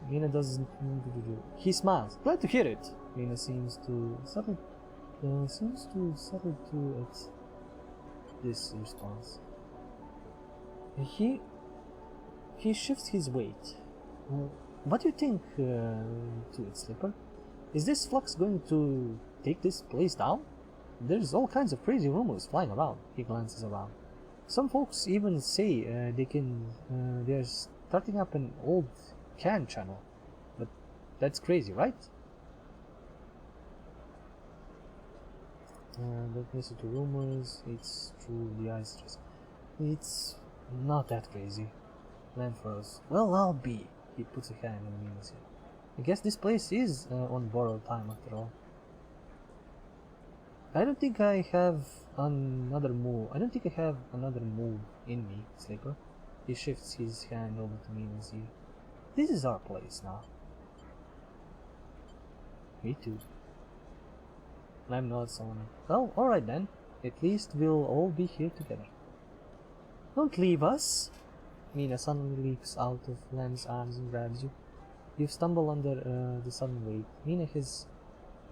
Mina doesn't. He smiles. Glad to hear it. Mina seems to settle to at this response. He shifts his weight. What do you think to it, Slipper? Is this Flux going to take this place down? There's all kinds of crazy rumors flying around. He glances around. Some folks even say they're starting up an old can channel. But that's crazy, right? Don't listen to rumors. It's true. The ice just. It's not that crazy. Land froze. Well, I'll be. He puts a hand on Mina's head. I guess this place is on borrowed time after all. I don't think I have another move. I don't think I have another move in me, Slipper. He shifts his hand over to Mina's ear. This is our place now. Me too. Lamb nods on. Well, alright then. At least we'll all be here together. Don't leave us! Mina suddenly leaps out of Lamb's arms and grabs you. You stumble under the sudden weight. Mina has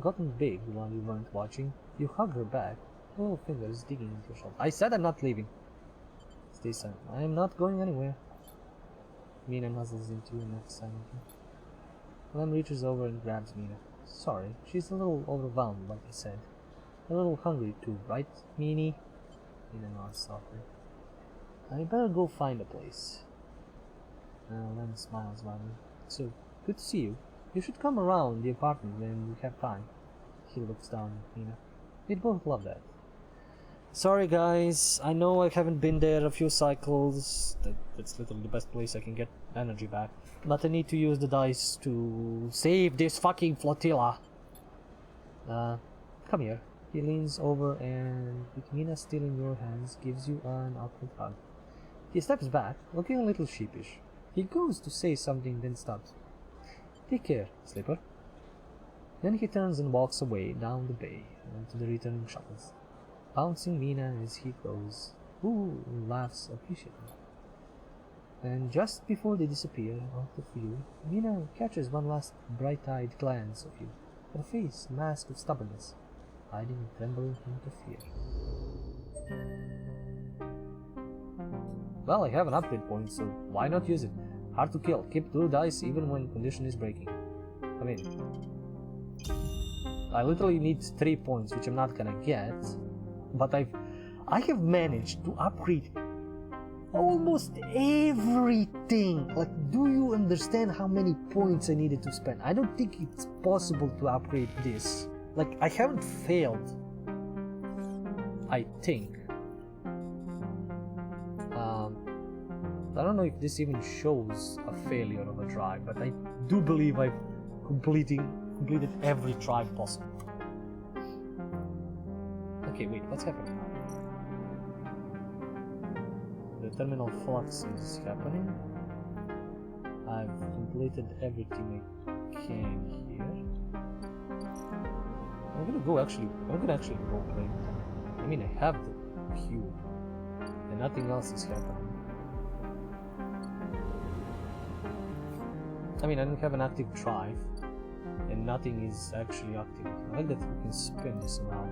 gotten big while you weren't watching. You hug her back, little fingers digging into your shoulder. I said I'm not leaving. Stay silent. I am not going anywhere. Mina nuzzles into your neck silently. Lamb reaches over and grabs Mina. Sorry, she's a little overwhelmed, like I said. A little hungry too, right, Meanie? Mina nods softly. I better go find a place. Len smiles widely. So, good to see you. You should come around the apartment when you have time. He looks down at Mina. We'd both love that. Sorry guys, I know I haven't been there a few cycles. That's literally the best place I can get energy back. But I need to use the dice to save this fucking flotilla. Come here. He leans over and, with Mina still in your hands, gives you an awkward hug. He steps back, looking a little sheepish. He goes to say something, then stops. Take care, Slipper. Then he turns and walks away down the bay to the returning shuttles, bouncing Mina as he goes, who laughs appreciatively. And just before they disappear out of view, Mina catches one last bright-eyed glance of you, her face a mask of stubbornness, hiding a trembling hint of fear. Well, I have an upgrade point, so why not use it? Hard to kill. Keep 2 dice even when condition is breaking. I mean, I literally need 3 points, which I'm not gonna get, but I have managed to upgrade almost everything. Like, do you understand how many points I needed to spend? I don't think it's possible to upgrade this. Like, I haven't failed, I think. I don't know if this even shows a failure of a try, but I do believe I've completed every try possible. Okay, wait, what's happening now? The terminal flux is happening. I've completed everything I can here. I'm gonna actually go play. I mean, I have the cube, and nothing else is happening. I mean, I don't have an active drive, and nothing is actually active. I like that we can spin this around.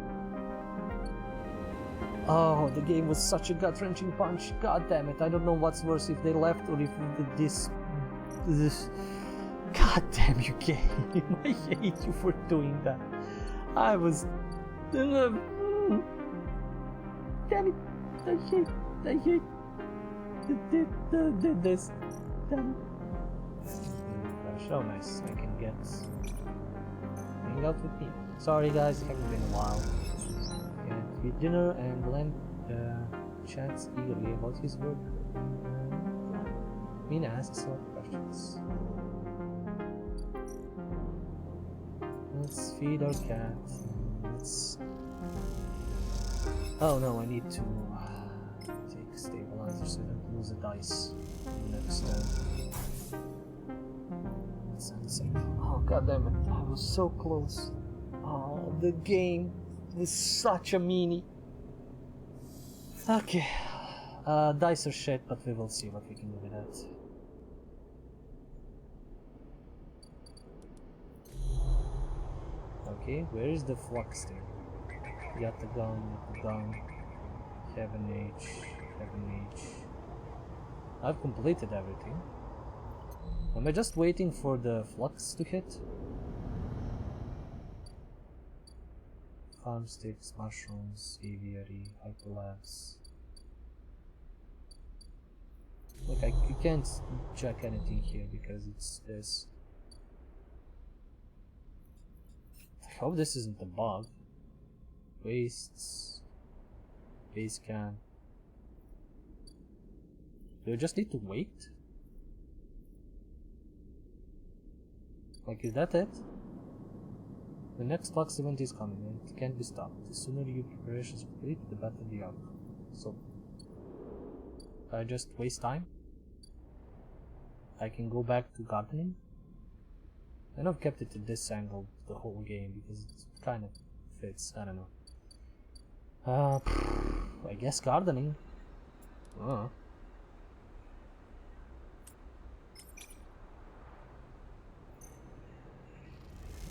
Oh, the game was such a gut-wrenching punch. God damn it! I don't know what's worse, if they left or if this. God damn you, game! I hate you for doing that. I was. Damn it! I hate this. Damn it. Oh, nice. I can get hang out with me. Sorry, guys, it hasn't been a while. And eat dinner and Len chats eagerly about his work. Mina asks a lot of questions. Let's feed our cat. Let's. Oh no, I need to take stabilizer so I don't lose a dice next turn. Oh god damn it, I was so close. Oh, the game was such a meanie. Okay, dice are shit, but we will see what we can do with that. Okay, where is the flux thing? Got the gun, Heaven Age. I've completed everything. Am I just waiting for the flux to hit? Farm sticks, mushrooms, aviary, hyperlapse. Look, you can't check anything here because it's this. I hope this isn't a bug. Wastes. Base camp. Do I just need to wait? Like, is that it? The next flux event is coming and it can't be stopped. The sooner your preparations complete, the better the outcome. So, I just waste time? I can go back to gardening? I know I've kept it to this angle the whole game because it kind of fits, I don't know. I guess gardening.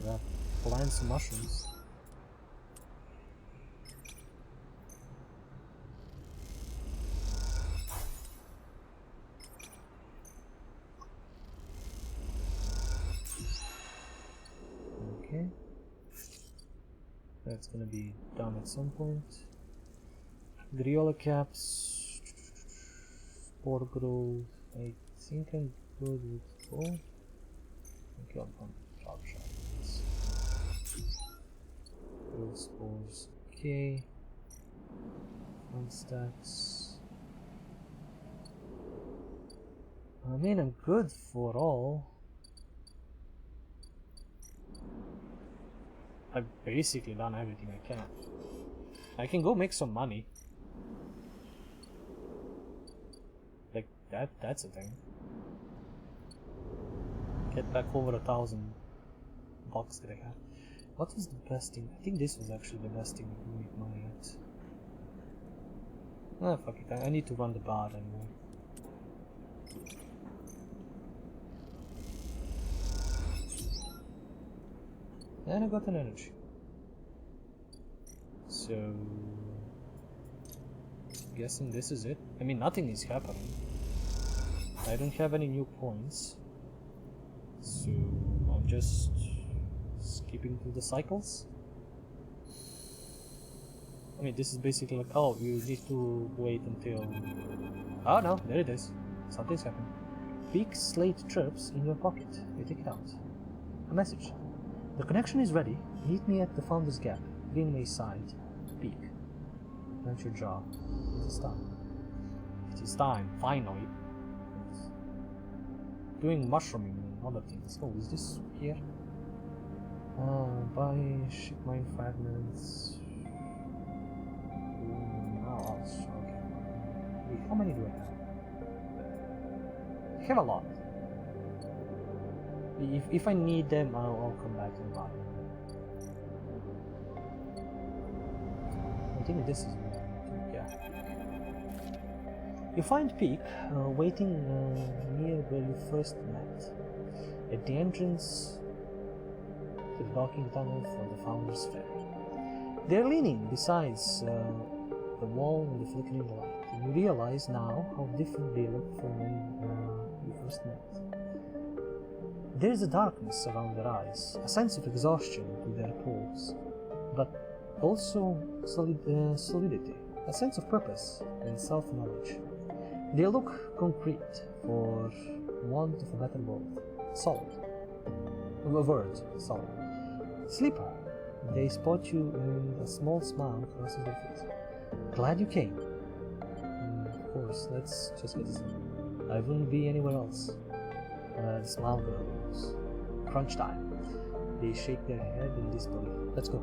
Yeah, plant some mushrooms. Okay. That's gonna be done at some point. Griola caps. Spore growth. I think I'm good with all. Okay, I'm on drop shot. Growth spores. Okay. Fun stats. I mean, I'm good for all. I've basically done everything I can. I can go make some money. Like, that's a thing. Get back over $1,000 that I had. What was the best thing? I think this was actually the best thing to make money at. Ah, fuck it. I need to run the bar anyway. And I got an energy. So, guessing this is it. I mean, nothing is happening. I don't have any new points. So, I'm just skipping through the cycles. I mean, this is basically like, oh, you need to wait until... Oh no, there it is. Something's happened. Peak slate chirps in your pocket. You take it out. A message. The connection is ready. Meet me at the Founder's Gap. Greenway side. Peak. Clench your jaw. It is time. It is time, finally. Doing mushrooming and other things. Oh, is this here? Buy shipmine fragments. Oh, okay. Wait, how many do I have? I have a lot. If I need them, I'll come back and buy them. I think this is yeah. You find Peak waiting near where you first met, at the entrance to the docking tunnel for the Founder's Ferry. They're leaning besides the wall and the flickering light, and you realize now how different they look from when you first met. There is a darkness around their eyes, a sense of exhaustion to their pores, but also solidity, a sense of purpose and self-knowledge. They look concrete, for want of a better word, solid. Solid. Sleeper. They spot you and a small smile crosses their face. Glad you came. Of course, let's just get this in. I wouldn't be anywhere else. The smile grows. Crunch time. They shake their head in disbelief. Let's go.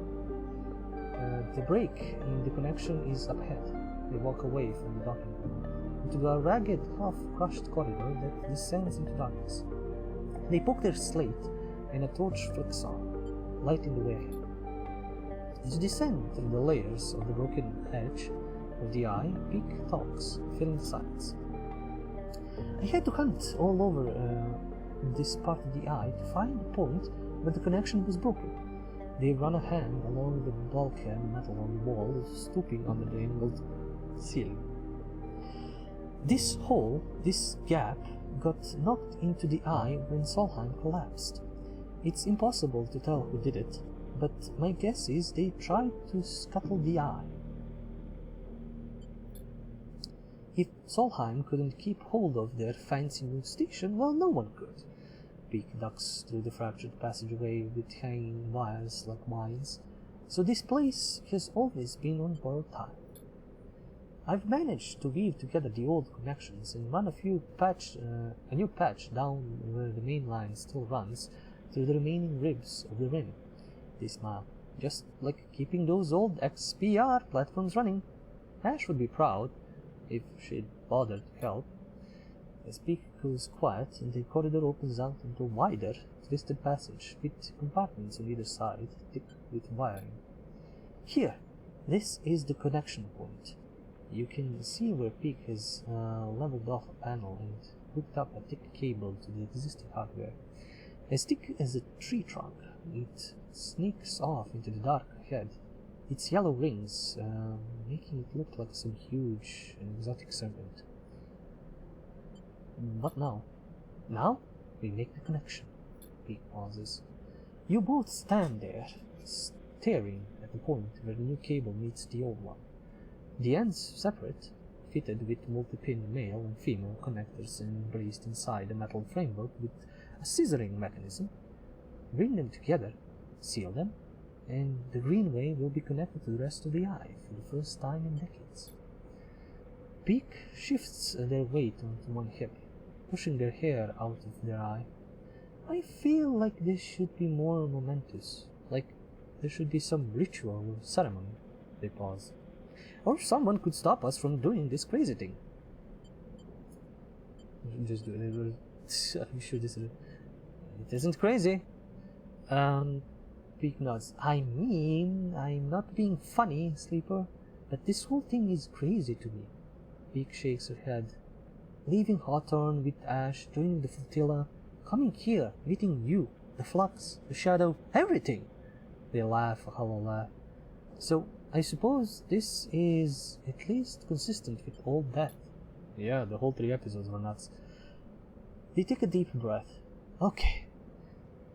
The break in the connection is up ahead. They walk away from the docking into a ragged, half-crushed corridor that descends into darkness. They poke their slate, and a torch flicks on, lighting the way ahead. As you descend through the layers of the broken edge of the eye, Peak talks, filling the silence. I had to hunt all over this part of the eye to find the point where the connection was broken. They run a hand along the bulkhead metal on the wall, stooping under the angled ceiling. This hole, this gap, got knocked into the eye when Solheim collapsed. It's impossible to tell who did it, but my guess is they tried to scuttle the eye. If Solheim couldn't keep hold of their fancy new station, well, no one could. Peak ducks through the fractured passageway with hanging wires like mines, so this place has always been on borrowed time. I've managed to weave together the old connections and run a new patch down where the main line still runs through the remaining ribs of the rim. They smile, just like keeping those old XPR platforms running. Ash would be proud, if she'd bothered to help. As Peak goes quiet and the corridor opens out into a wider, twisted passage with compartments on either side, thick with wiring. Here, this is the connection point. You can see where Peak has leveled off a panel and hooked up a thick cable to the existing hardware. As thick as a tree trunk, it sneaks off into the dark ahead, its yellow rings making it look like some huge and exotic serpent. What now? Now we make the connection. Peak pauses. You both stand there, staring at the point where the new cable meets the old one. The ends separate, fitted with multi-pin male and female connectors and braced inside a metal framework with a scissoring mechanism. Bring them together, seal them, and the greenway will be connected to the rest of the eye for the first time in decades. Peak shifts their weight onto one hip, pushing their hair out of their eye. I feel like this should be more momentous, like there should be some ritual or ceremony. They pause. Or someone could stop us from doing this crazy thing. Just do it. I'm sure this is it. It isn't crazy. Peak nods. I mean, I'm not being funny, Sleeper, but this whole thing is crazy to me. Peak shakes her head. Leaving Hawthorne with Ash, joining the flotilla, coming here, meeting you, the Flux, the Shadow, everything. They laugh a hollow laugh. So, I suppose this is at least consistent with Old Death. Yeah, the whole 3 episodes were nuts. They take a deep breath. Okay.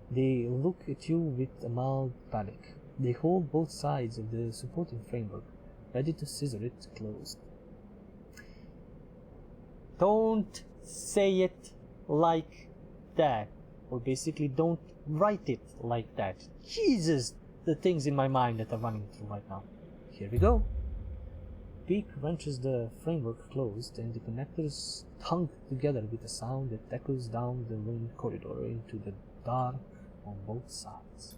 They look at you with a mild panic. They hold both sides of the supporting framework, ready to scissor it closed. Don't say it like that. Or basically, don't write it like that. Jesus! The things in my mind that are running through right now. Here we go. Peak wrenches the framework closed, and the connectors tongue together with a sound that echoes down the ruined corridor into the dark on both sides.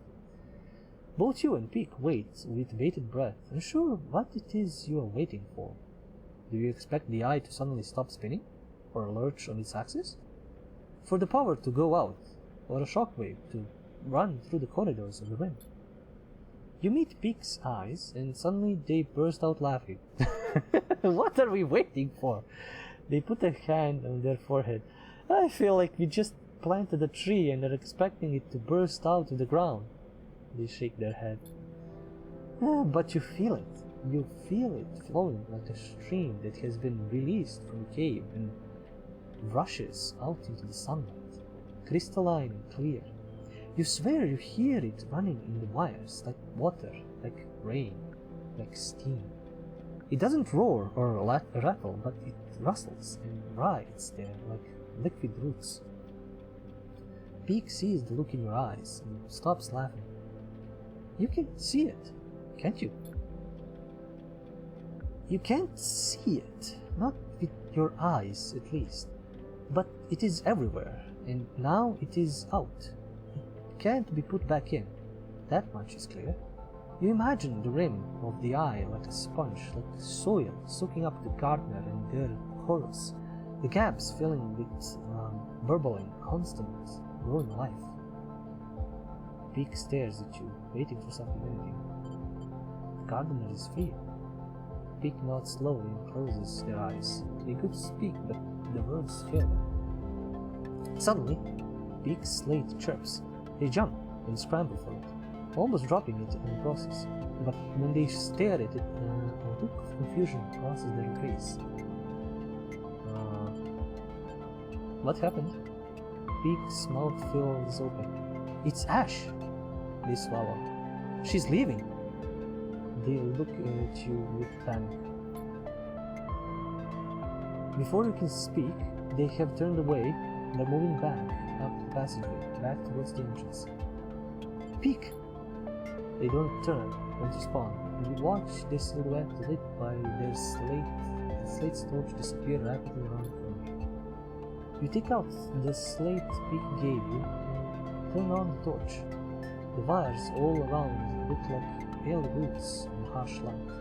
Both you and Peak wait with bated breath, unsure what it is you are waiting for. Do you expect the eye to suddenly stop spinning, or lurch on its axis? For the power to go out, or a shockwave to run through the corridors of the rim? You meet Peak's eyes, and suddenly they burst out laughing. What are we waiting for? They put a hand on their forehead. I feel like we just planted a tree and are expecting it to burst out of the ground. They shake their head. But you feel it. You feel it flowing like a stream that has been released from a cave and rushes out into the sunlight, crystalline and clear. You swear you hear it running in the wires, like water, like rain, like steam. It doesn't roar or rattle, but it rustles and rides there like liquid roots. Peak sees the look in your eyes and stops laughing. You can see it, can't you? You can't see it, not with your eyes at least, but it is everywhere, and now it is out. Can't be put back in. That much is clear. You imagine the rim of the eye like a sponge, like soil soaking up the gardener and their corals, the gaps filling with burbling, constant, growing life. Peak stares at you, waiting for something anything. The gardener is free. Peak nods slowly and closes their eyes. They could speak, but the words fail them. Suddenly, Peak's slate chirps. They jump and scramble for it, almost dropping it in the process. But when they stare at it, a look of confusion crosses their face. What happened? Peak's mouth fills open. It's Ash! They swallow. She's leaving! They look at you with panic. Before you can speak, they have turned away and are moving back up the passageway, back towards the entrance. Peak! They don't turn, don't respond. You watch their silhouette lit by their slate's torch disappear rapidly around the corner. You take out the slate Peak gave you and turn on the torch. The wires all around look like pale roots in harsh light,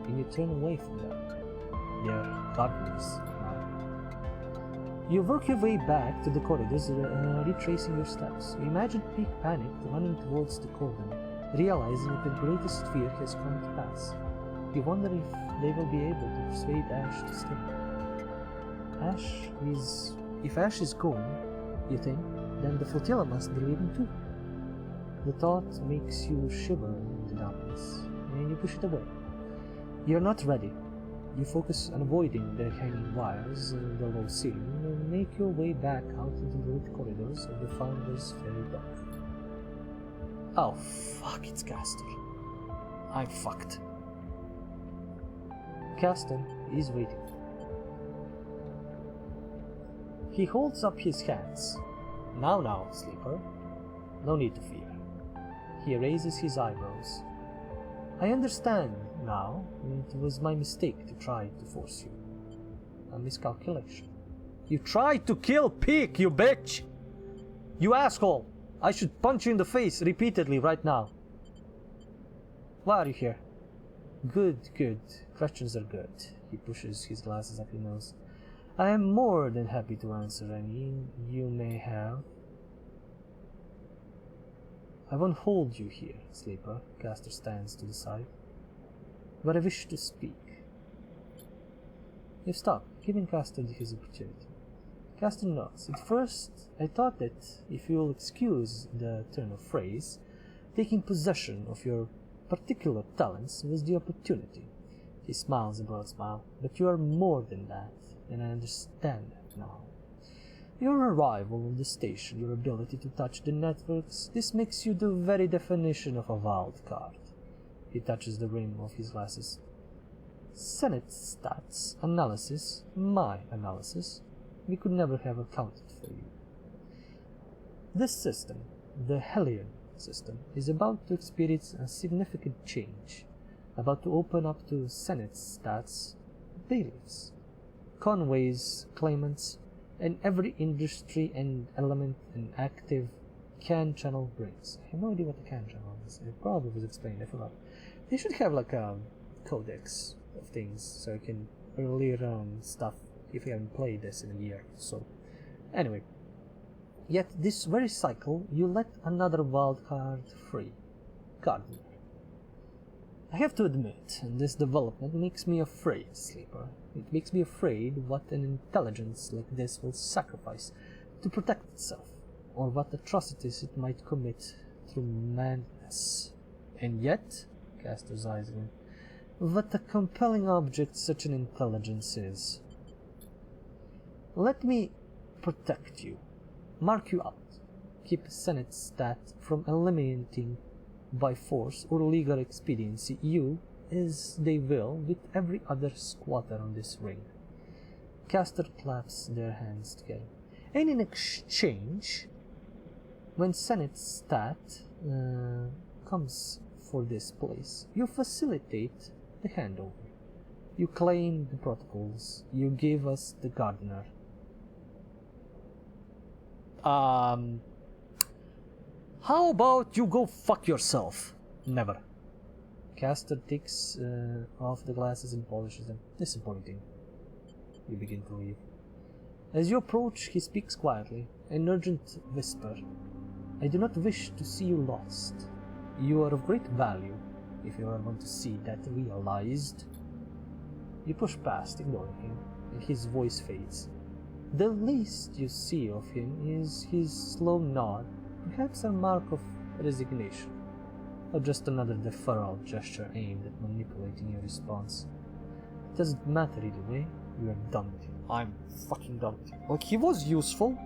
and you turn away from them. They are gardeners now. You work your way back to the corridors, retracing your steps. You imagine Peak panicked, running towards the cauldron, realizing that their greatest fear has come to pass. You wonder if they will be able to persuade Ash to stay. If Ash is gone, you think, then the flotilla must be leaving too. The thought makes you shiver in the darkness, and you push it away. You're not ready. You focus on avoiding the hanging wires and the low ceiling and make your way back out into the lit corridors of the Founder's Fairy Dock. Oh fuck, it's Castor. I'm fucked. Castor is waiting. He holds up his hands. Now, sleeper. No need to fear. He raises his eyebrows. I understand now. It was my mistake to try to force you. A miscalculation. You tried to kill Peak, you bitch! You asshole! I should punch you in the face repeatedly right now. Why are you here? Good. Questions are good. He pushes his glasses up his nose. I am more than happy to answer any you may have. I won't hold you here, sleeper. Castor stands to the side. But I wish to speak. You stop, giving Castor his opportunity. Castor nods. At first, I thought that, if you'll excuse the turn of phrase, taking possession of your particular talents was the opportunity. He smiles a broad smile, but you are more than that, and I understand that now. Your arrival on the station, your ability to touch the networks, this makes you the very definition of a wild card. He touches the rim of his glasses. Senate stats analysis, my analysis, we could never have accounted for you. This system, the Hellion system, is about to experience a significant change, about to open up to Senate stats bailiffs, conways, claimants, and every industry and element an active CAN channel brings. I have no idea what the CAN channel is. It probably was explained, I forgot. They should have like a codex of things so you can early run stuff if you haven't played this in a year. So, anyway. Yet this very cycle, you let another wildcard free. Gardener. I have to admit, this development makes me afraid, Sleeper. It makes me afraid what an intelligence like this will sacrifice to protect itself, or what atrocities it might commit through madness. And yet, Castor's eyes again, what a compelling object such an intelligence is. Let me protect you. Mark you out. Keep Senate stat from eliminating by force or legal expediency you, as they will, with every other squatter on this ring. Castor claps their hands together. And in exchange, when Senate stat comes for this place, you facilitate the handover. You claim the protocols. You give us the gardener. How about you go fuck yourself? Never. Castor takes off the glasses and polishes them. Disappointing. You begin to leave. As you approach, he speaks quietly, an urgent whisper. I do not wish to see you lost. You are of great value, if you are going to see that realized. You push past, ignoring him, and his voice fades. The least you see of him is his slow nod, perhaps a mark of resignation, or just another deferral gesture aimed at manipulating your response. It doesn't matter either way, you are done with him. I'm fucking done with him. Like, he was useful,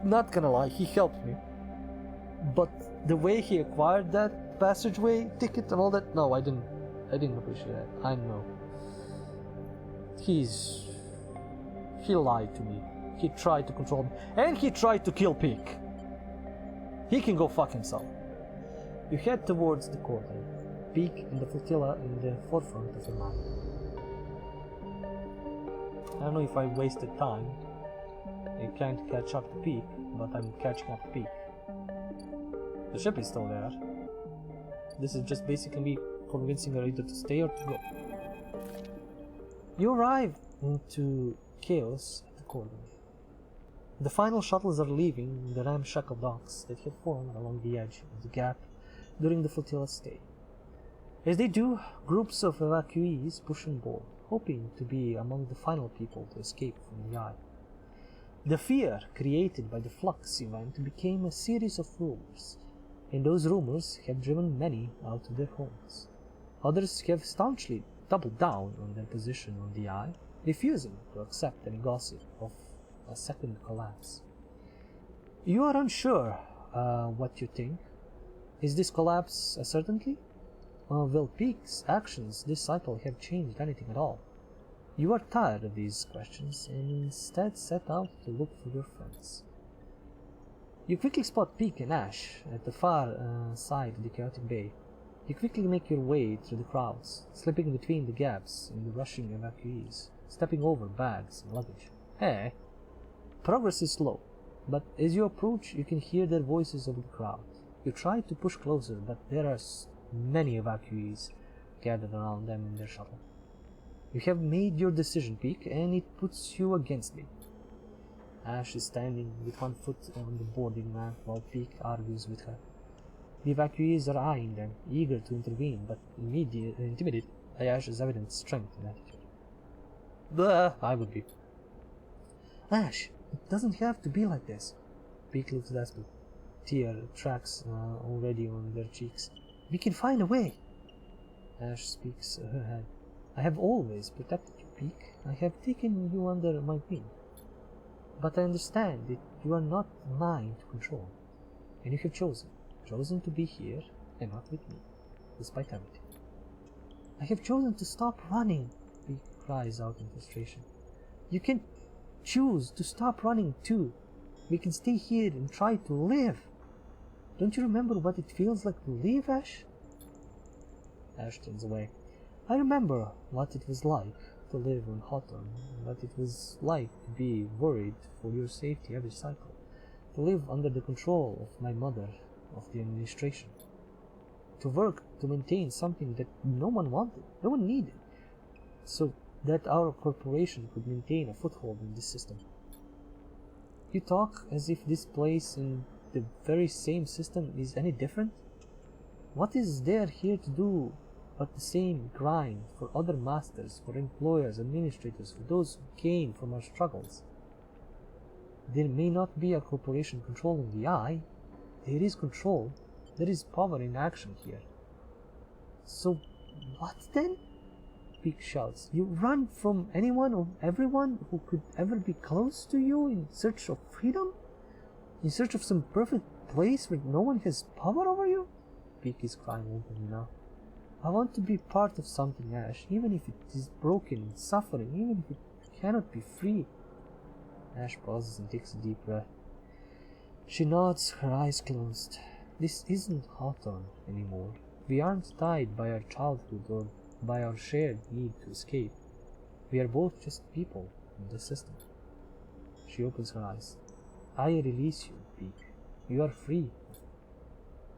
not gonna lie, he helped me, but the way he acquired that passageway ticket and all that, no, I didn't appreciate that. I know. He lied to me. He tried to control me. And he tried to kill Peak. He can go fuck himself. You head towards the cordon. Peak and the flotilla in the forefront of your mind. I don't know if I wasted time. I can't catch up to Peak, but I'm catching up to Peak. The ship is still there. This is just basically me convincing her either to stay or to go. You arrive into chaos at the cordon. The final shuttles are leaving the ramshackle docks that had formed along the edge of the gap during the flotilla's stay. As they do, groups of evacuees push on board, hoping to be among the final people to escape from the eye. The fear created by the flux event became a series of rumors, and those rumors have driven many out of their homes. Others have staunchly doubled down on their position on the eye, refusing to accept any gossip of a second collapse. You are unsure what you think. Is this collapse a certainty? Will Peak's actions this cycle have changed anything at all? You are tired of these questions and instead set out to look for your friends. You quickly spot Peak and Ash at the far side of the chaotic bay. You quickly make your way through the crowds, slipping between the gaps in the rushing evacuees, stepping over bags and luggage. Hey! Progress is slow, but as you approach, you can hear their voices over the crowd. You try to push closer, but there are many evacuees gathered around them in their shuttle. You have made your decision, Peak, and it puts you against me. Ash is standing with one foot on the boarding ramp while Peak argues with her. The evacuees are eyeing them, eager to intervene, but intimidated by Ash's evident strength and attitude. Blah, I would be. Ash, it doesn't have to be like this. Peak looks desperate. tear tracks already on their cheeks. We can find a way. Ash speaks her head. I have always protected you, Peak. I have taken you under my wing. But I understand that you are not mine to control. And you have chosen to be here and not with me, despite everything. I have chosen to stop running, Peak cries out in frustration. You can choose to stop running too. We can stay here and try to live. Don't you remember what it feels like to live, Ash? Ash turns away. I remember what it was like to live on Hawthorne, what it was like to be worried for your safety every cycle, to live under the control of my mother, of the administration, to work to maintain something that no one wanted, no one needed, so that our corporation could maintain a foothold in this system. You talk as if this place and the very same system is any different? What is there here to do but the same grind for other masters, for employers, administrators, for those who came from our struggles? There may not be a corporation controlling the eye. There is control. There is power in action here. So what then? Peak shouts. You run from anyone or everyone who could ever be close to you in search of freedom? In search of some perfect place where no one has power over you? Peak is crying openly now. I want to be part of something, Ash, even if it is broken and suffering, even if it cannot be free. Ash pauses and takes a deep breath. She nods, her eyes closed. This isn't Hawthorne anymore. We aren't tied by our childhood or by our shared need to escape. We are both just people in this system. She opens her eyes. I release you, Peak. You are free.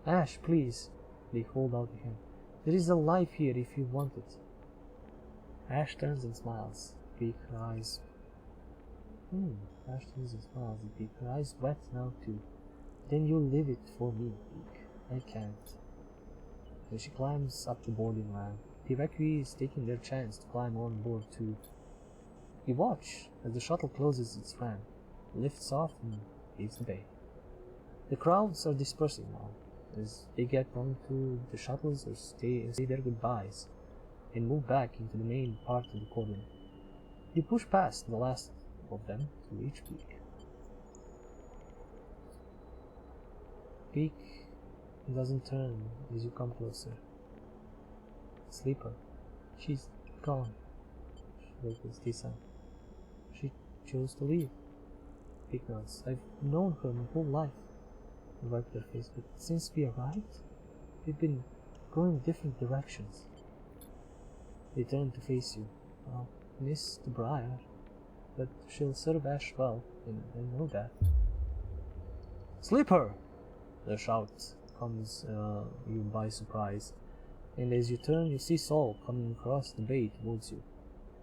Ash, please. They hold out a hand. There is a life here if you want it. Ash turns and smiles. Peak, her eyes. Ash turns and smiles and Peak, her eyes wet now too. Then you live it for me, Peak. I can't. Then she climbs up the boarding ramp. The evacuees taking their chance to climb on board too. You watch as the shuttle closes its ramp, lifts off and leaves the bay. The crowds are dispersing now, as they get onto the shuttles or say their goodbyes and move back into the main part of the cordon. You push past the last of them to reach Peak. Peak doesn't turn as you come closer. Sleeper. She's gone. She whispers Tisa. She chose to leave. Peak nods. I've known her my whole life. They wipe their face, but since we arrived, we've been going different directions. They turn to face you. I'll miss the Briar, but she'll serve Ash well, and I know that. Sleeper! The shout comes you by surprise, and as you turn, you see Saul coming across the bay towards you.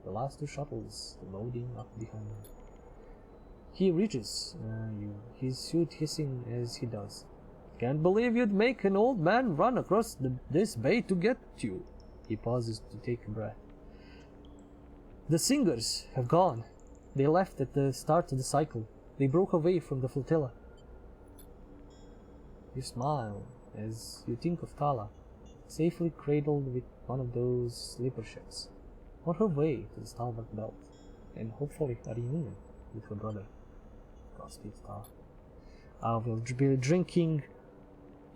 The last two shuttles loading up behind him. He reaches you, his suit hissing as he does. Can't believe you'd make an old man run across this bay to get you. He pauses to take a breath. The singers have gone. They left at the start of the cycle. They broke away from the flotilla. You smile as you think of Tala, safely cradled with one of those sleeper ships, on her way to the Stalwart Belt, and hopefully a reunion with her brother. Godspeed, Tala. I will be drinking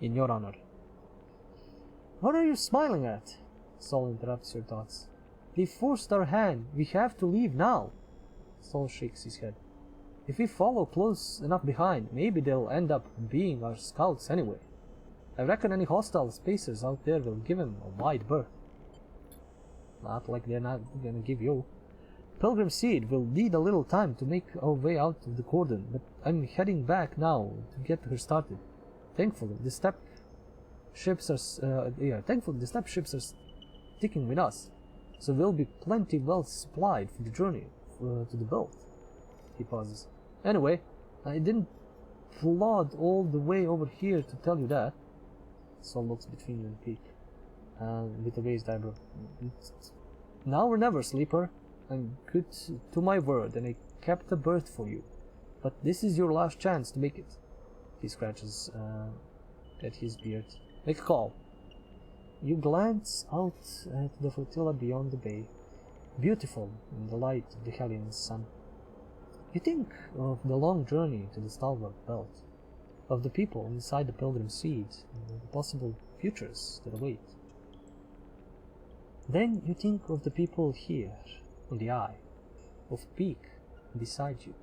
in your honor. What are you smiling at? Saul interrupts your thoughts. They forced our hand. We have to leave now. Saul shakes his head. If we follow close enough behind, maybe they'll end up being our scouts anyway. I reckon any hostile spacers out there will give him a wide berth. Not like they're not gonna give you. Pilgrim Seed will need a little time to make our way out of the cordon, but I'm heading back now to get her started. Thankfully, the steppe ships are sticking with us, so we'll be plenty well supplied for the journey to the belt. He pauses. Anyway, I didn't plod all the way over here to tell you that. Saul looks between you and Peak, with a raised eyebrow. Now or never, Sleeper. I'm good to my word, and I kept a berth for you. But this is your last chance to make it. He scratches at his beard. Make a call. You glance out at the flotilla beyond the bay, beautiful in the light of the Hellion sun. You think of the long journey to the Stalwart Belt, of the people inside the Pilgrim Seed, and the possible futures that await. Then you think of the people here, on the Eye, of Peak beside you,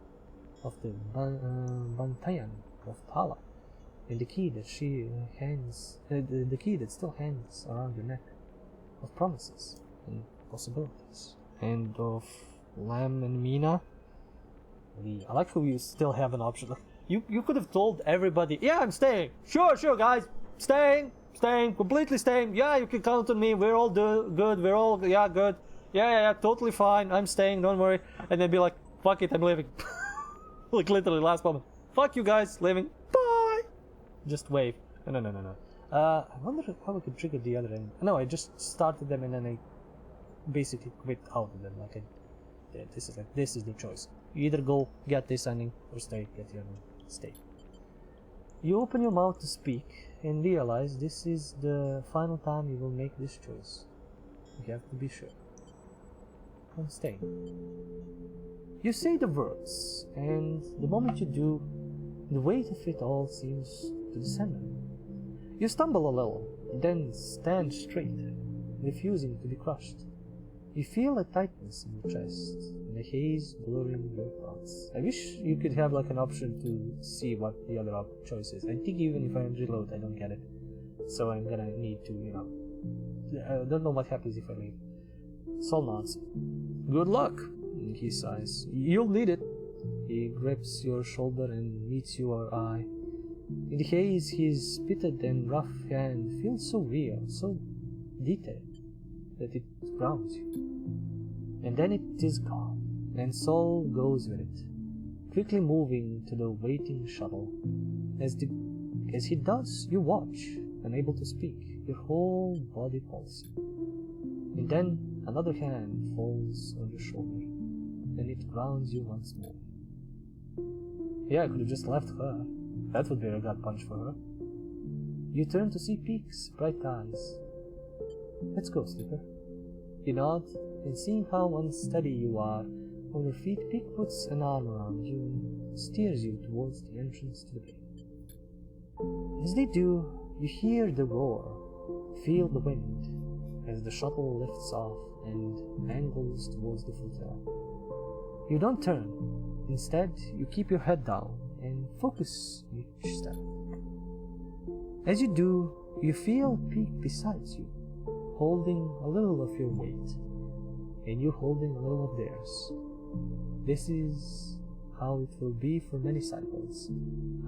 of the Bantayan of Pala, and the key that the key that still hangs around your neck, of promises and possibilities, and of Lam and Mina. I like how you still have an option. You could have told everybody, yeah, I'm staying. Sure, guys, staying, completely staying. Yeah, you can count on me. We're all good. We're all good. Yeah, totally fine. I'm staying. Don't worry. And then be like, fuck it, I'm leaving. Like literally last moment. Fuck you guys, leaving. Bye. Just wave. No. I wonder how I could trigger the other end. No, I just started them and then I basically quit out of them. Like, this is the choice. You either go get this ending or stay, get the other one. Stay. You open your mouth to speak and realize this is the final time you will make this choice. You have to be sure. I'm staying. You say the words, and the moment you do, the weight of it all seems to descend on you. You stumble a little, then stand straight, refusing to be crushed. You feel a tightness in your chest, and a haze blurring your thoughts. I wish you could have like an option to see what the other choice is. I think even if I reload, I don't get it. So I'm gonna need to, I don't know what happens if I leave. Sol nods. Good luck, he sighs. You'll need it. He grips your shoulder and meets your eye. In the haze, his pitted and rough hand feels so real, so detailed, that it grounds you. And then it is gone, and Sol goes with it, quickly moving to the waiting shuttle. As he does, you watch, unable to speak, your whole body pulsing. And then another hand falls on your shoulder, and it grounds you once more. Yeah, I could have just left her. That would be a gut punch for her. You turn to see Peak's bright eyes. Let's go, Sleeper. You nod, and seeing how unsteady you are on your feet, Peak puts an arm around you and steers you towards the entrance to the bay. As they do, you hear the roar, feel the wind, as the shuttle lifts off and angles towards the flotilla. You don't turn. Instead, you keep your head down and focus each step. As you do, you feel Peak beside you, holding a little of your weight, and you holding a little of theirs. This is how it will be for many cycles,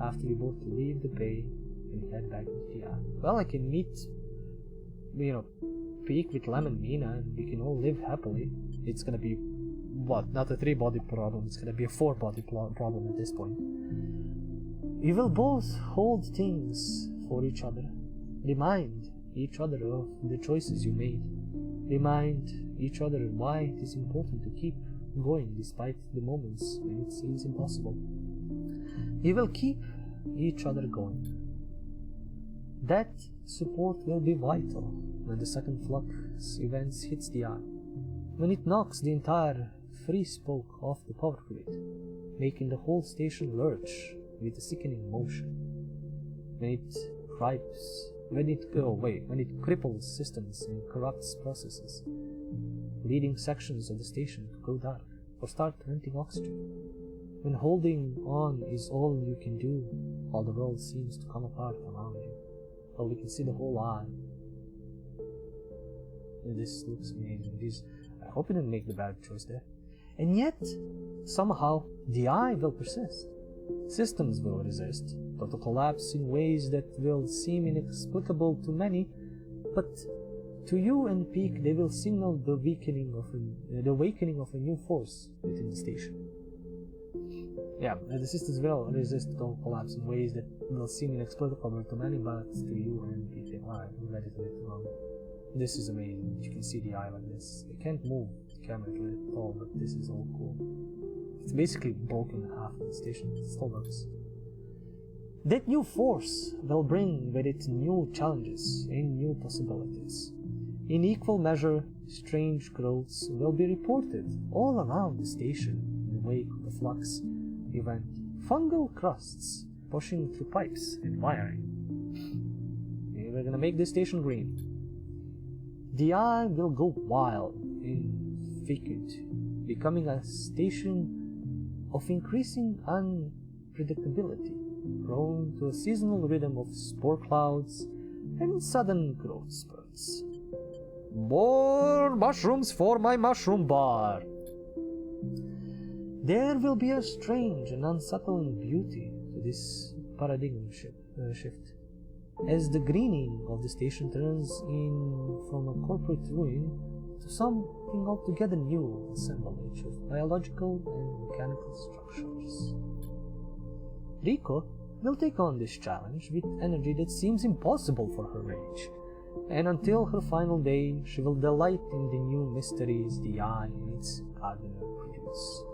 after we both leave the bay and head back to the island. Well, I can meet, Peak with Lam and Mina, and we can all live happily. It's gonna be, not a 3-body problem, it's gonna be a 4-body problem at this point. You will both hold things for each other, remind each other of the choices you made, remind each other why it is important to keep going despite the moments when it seems impossible. You will keep each other going. That support will be vital when the second flux events hits the eye, when it knocks the entire free spoke off the power grid, making the whole station lurch with a sickening motion, when it cripples systems and corrupts processes, leading sections of the station to go dark or start renting oxygen. When holding on is all you can do, while the world seems to come apart around you, while we can see the whole eye. And this looks amazing. I hope you didn't make the bad choice there. And yet, somehow, the eye will persist. Systems will resist, but to collapse in ways that will seem inexplicable to many, but to you and Peak they will signal the awakening of a new force within the station. Yeah, the systems will resist the collapse in ways that will seem inexplicable to many, but to you and Peak they are ready to let it run. This is amazing. You can see the eye like this. I can't move the camera at all, but this is all cool. It's basically broken half of the station. It still works. That new force will bring with it new challenges and new possibilities. In equal measure, strange growths will be reported all around the station in the wake of the flux event. Fungal crusts pushing through pipes and wiring. We're gonna make this station green. The eye will go wild and vacant, becoming a station of increasing unpredictability, prone to a seasonal rhythm of spore clouds and sudden growth spurts. More mushrooms for my mushroom bar! There will be a strange and unsettling beauty to this paradigm shift, as the greening of the station turns in from a corporate ruin to something altogether new assemblage of biological and mechanical structures. Rico will take on this challenge with energy that seems impossible for her age, and until her final day she will delight in the new mysteries the eye and its gardener produce.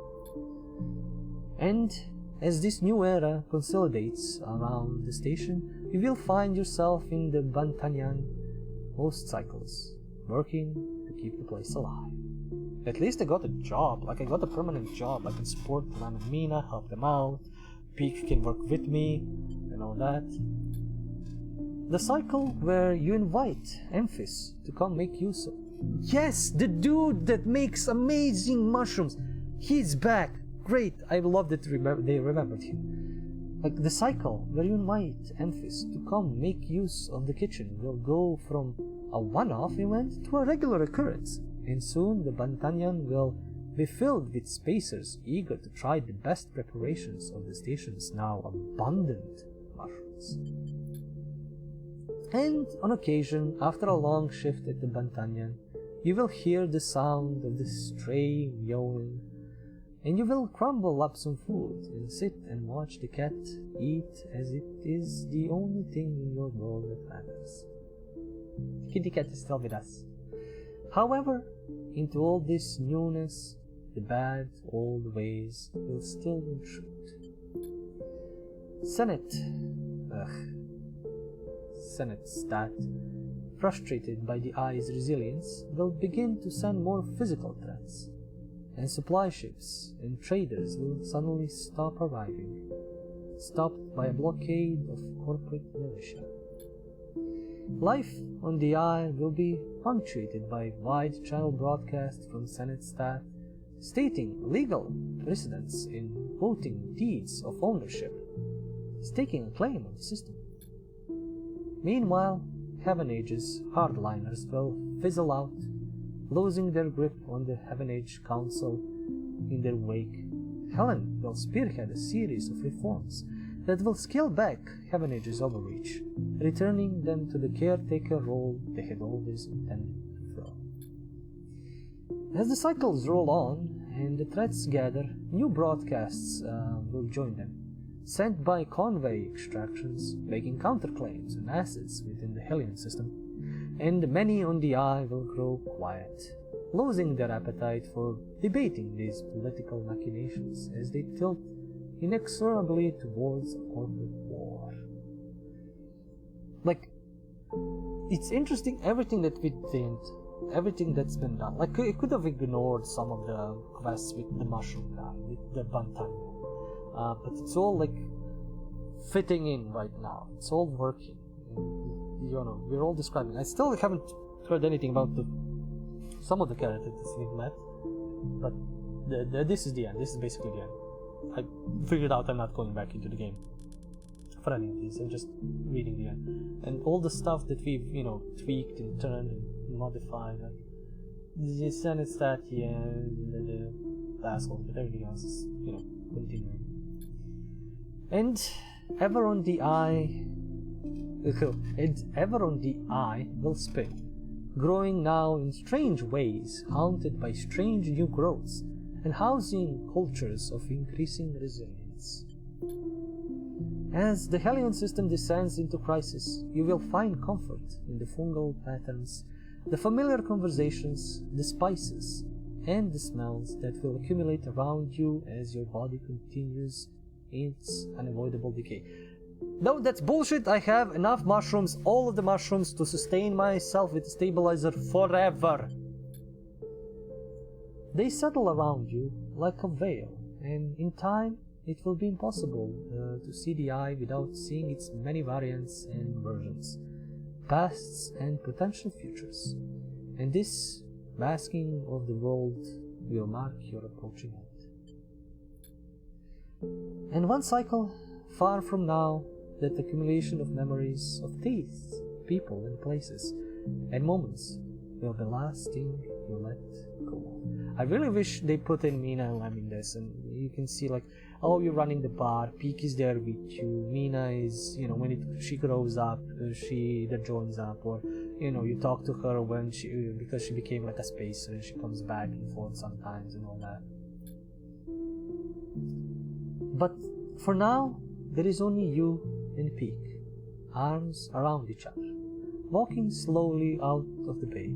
And as this new era consolidates around the station, you will find yourself in the Bantanyan host cycles, working to keep the place alive. At least I got a job, I got a permanent job. I can support Lam and Mina, help them out, Peak can work with me, and all that. The cycle where you invite Emphis to come make use of. Yes, the dude that makes amazing mushrooms! He's back! Great, I love that they remembered him. Like the cycle where you invite Emphis to come make use of the kitchen will go from a one-off event to a regular occurrence, and soon the Bantanyan will be filled with spacers eager to try the best preparations of the station's now abundant mushrooms. And on occasion, after a long shift at the Bantanyan, you will hear the sound of the stray meowing, and you will crumble up some food and sit and watch the cat eat as it is the only thing in your world that matters. Kitty cat is still with us. However, into all this newness, the bad old ways will still intrude. Senate Stat, frustrated by the eye's resilience, will begin to send more physical threats, and supply ships and traders will suddenly stop arriving, stopped by a blockade of corporate militia. Life on the eye will be punctuated by wide-channel broadcasts from Senate staff stating legal precedents in voting deeds of ownership, staking a claim on the system. Meanwhile, Heaven Age's hardliners will fizzle out, losing their grip on the Heaven Age Council in their wake. Helen will spearhead a series of reforms that will scale back Heaven Age's overreach, returning them to the caretaker role they had always intended to fill. As the cycles roll on and the threats gather, new broadcasts will join them, sent by convey extractions, making counterclaims and assets within the Hellion system, and many on the eye will grow quiet, losing their appetite for debating these political machinations as they tilt inexorably towards a corporate war. Like, it's interesting everything that we did, everything that's been done. Like, it could have ignored some of the quests with the mushroom guy, with the Bantanyan. But it's all like fitting in right now. It's all working. You know, we're all describing. I still haven't heard anything about some of the characters we've met, but this is the end. This is basically the end. I figured out I'm not going back into the game for any of these. I'm just reading the end, and all the stuff that we've tweaked and turned and modified. Like the Senate stat, the assholes, but everything else is continuing. And ever on the eye will spin, growing now in strange ways, haunted by strange new growths, and housing cultures of increasing resilience. As the Hellion system descends into crisis, you will find comfort in the fungal patterns, the familiar conversations, the spices, and the smells that will accumulate around you as your body continues its unavoidable decay. No, that's bullshit. I have enough mushrooms, all of the mushrooms, to sustain myself with a stabilizer forever. They settle around you like a veil, and in time it will be impossible to see the eye without seeing its many variants and versions, pasts and potential futures. And this masking of the world will mark your approaching end. And one cycle, far from now, that accumulation of memories of tastes, people and places, and moments will be last thing you let go. I really wish they put in Mina and Lem in this, and you can see like, oh, you're running the bar, Peak is there with you, Mina is, you know, when she grows up, she joins up, or, you know, you talk to her when because she became like a spacer, and she comes back and forth sometimes and all that. But for now, there is only you and Peak, arms around each other, walking slowly out of the bay.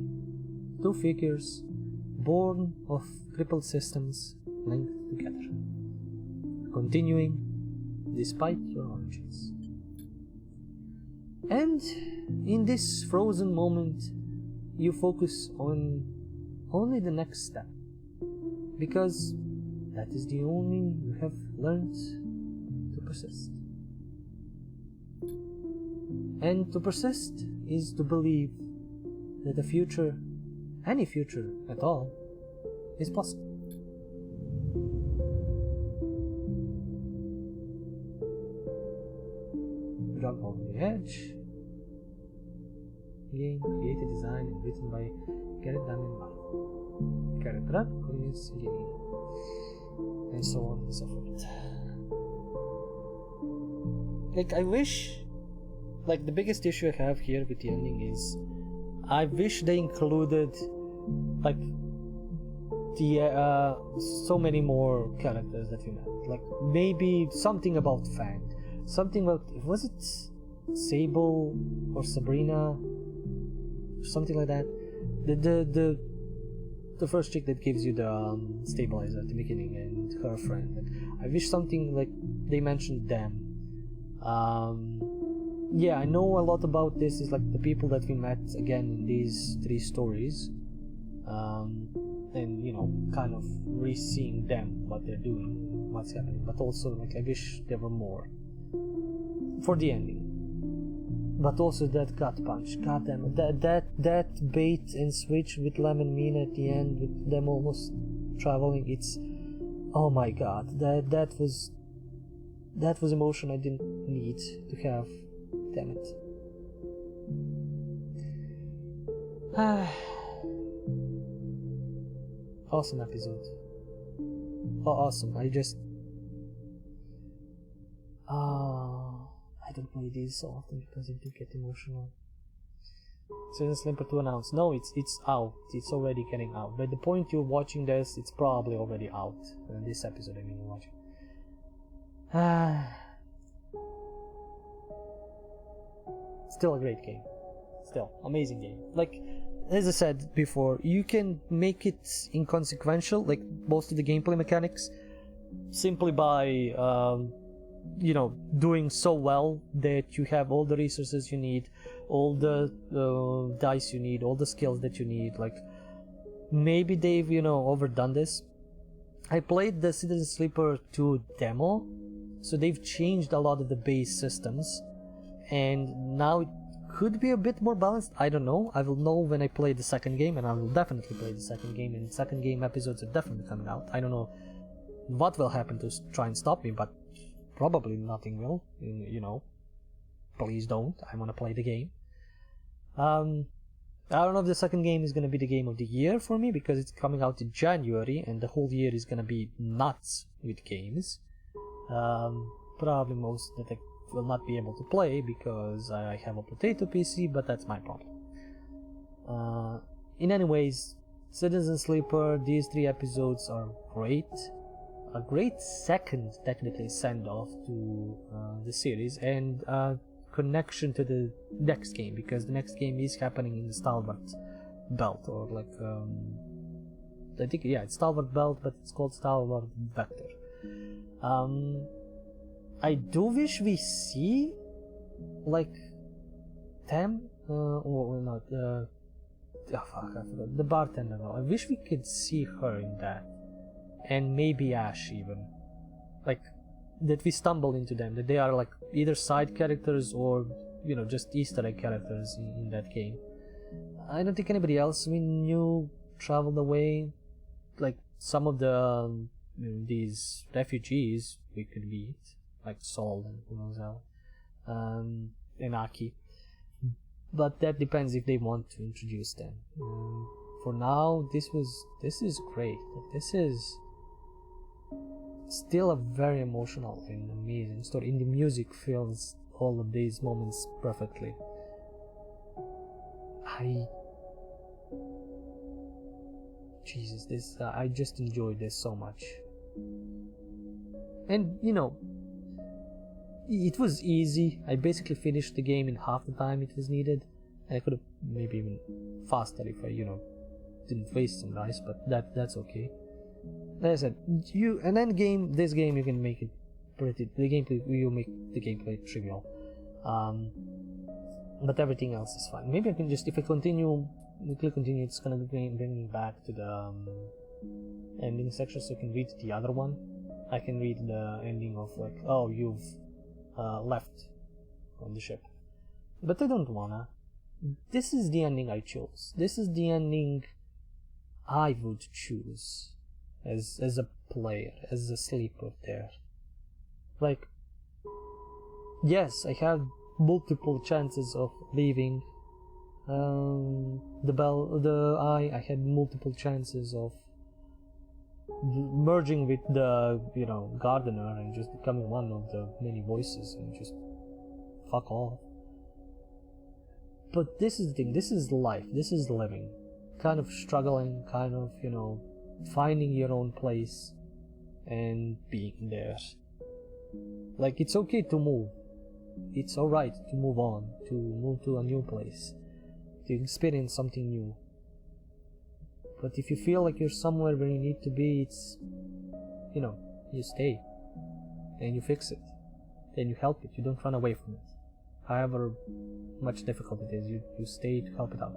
Two figures, born of crippled systems, linked together, continuing despite your origins. And in this frozen moment, you focus on only the next step, because that is the only you have learned to persist. And to persist is to believe that the future, any future at all, is possible. Drug over the Edge. Game created, designed, and written by Garrett Diamond Mark. Character Cornelius Gillian. And so on and so forth. Like, I wish, like, the biggest issue I have here with the ending is I wish they included, like, the so many more characters that we met. Like, maybe something about Fang, something about, was it Sable or Sabrina, something like that. The first chick that gives you the stabilizer at the beginning, and her friend. Like, I wish something like they mentioned them. Yeah, I know a lot about this. Is like the people that we met again in these three stories, and you know, kind of re-seeing them, what they're doing, what's happening. But also, like, I wish there were more for the ending. But also that gut punch, goddamn, that bait and switch with Lem and Mina at the end, with them almost traveling. It's, oh my god, that was emotion I didn't need to have. Damn it. Awesome episode. Oh, awesome. I don't play these so often because I do get emotional. Citizen Slimper to announce. No, it's out. It's already getting out. By the point you're watching this, it's probably already out. This episode, I mean, you're watching. Still a great game. Still, amazing game. Like, as I said before, you can make it inconsequential, like most of the gameplay mechanics, simply by, you know, doing so well that you have all the resources you need, all the dice you need, all the skills that you need. Like, maybe they've, you know, overdone this. I played the Citizen Sleeper 2 demo, so they've changed a lot of the base systems, and now it could be a bit more balanced. I don't know. I will know when I play the second game, and I will definitely play the second game, and second game episodes are definitely coming out. I don't know what will happen to try and stop me, but probably nothing will, you know. Please don't. I want to play the game. I don't know if the second game is going to be the game of the year for me, because it's coming out in January, and the whole year is going to be nuts with games. Probably most that I will not be able to play because I have a potato PC, but that's my problem. In any ways, Citizen Sleeper, these 3 episodes are great. A great second, technically, send-off to the series, and connection to the next game, because the next game is happening in the Stalwart Belt, or like, I think, yeah, it's Stalwart Belt, but it's called Stalwart Vector. I do wish we see like Tam, or not, fuck, I forgot, the bartender. I wish we could see her in that, and maybe Ash even, like that we stumble into them, that they are like either side characters or just Easter egg characters in that game. I don't think anybody else we knew traveled away. Like some of the these refugees we could meet, like Sol and who knows how, and Aki. But that depends if they want to introduce them. For now, this is great. Like, this is still a very emotional and amazing story. And the music fills all of these moments perfectly. Jesus, this I just enjoyed this so much. And it was easy. I basically finished the game in half the time it was needed. And I could have maybe even faster if I didn't waste some dice, but that's okay. Like I said, this game you can make it pretty. You make the gameplay trivial, but everything else is fine. Maybe I can just, if I continue, click continue, it's gonna bring me back to the ending section, so I can read the other one. I can read the ending of like, oh, you've left on the ship, but I don't wanna. This is the ending I chose. This is the ending I would choose as a player, as a sleeper there. Like, yes, I had multiple chances of leaving I had multiple chances of merging with the gardener and just becoming one of the many voices and just fuck off. But this is the thing, this is life, this is living, kind of struggling, kind of finding your own place and being there. Like, it's okay to move, it's alright to move on, to move to a new place, to experience something new. But if you feel like you're somewhere where you need to be, it's you stay and you fix it and you help it. You don't run away from it, however much difficult it is. You stay to help it out.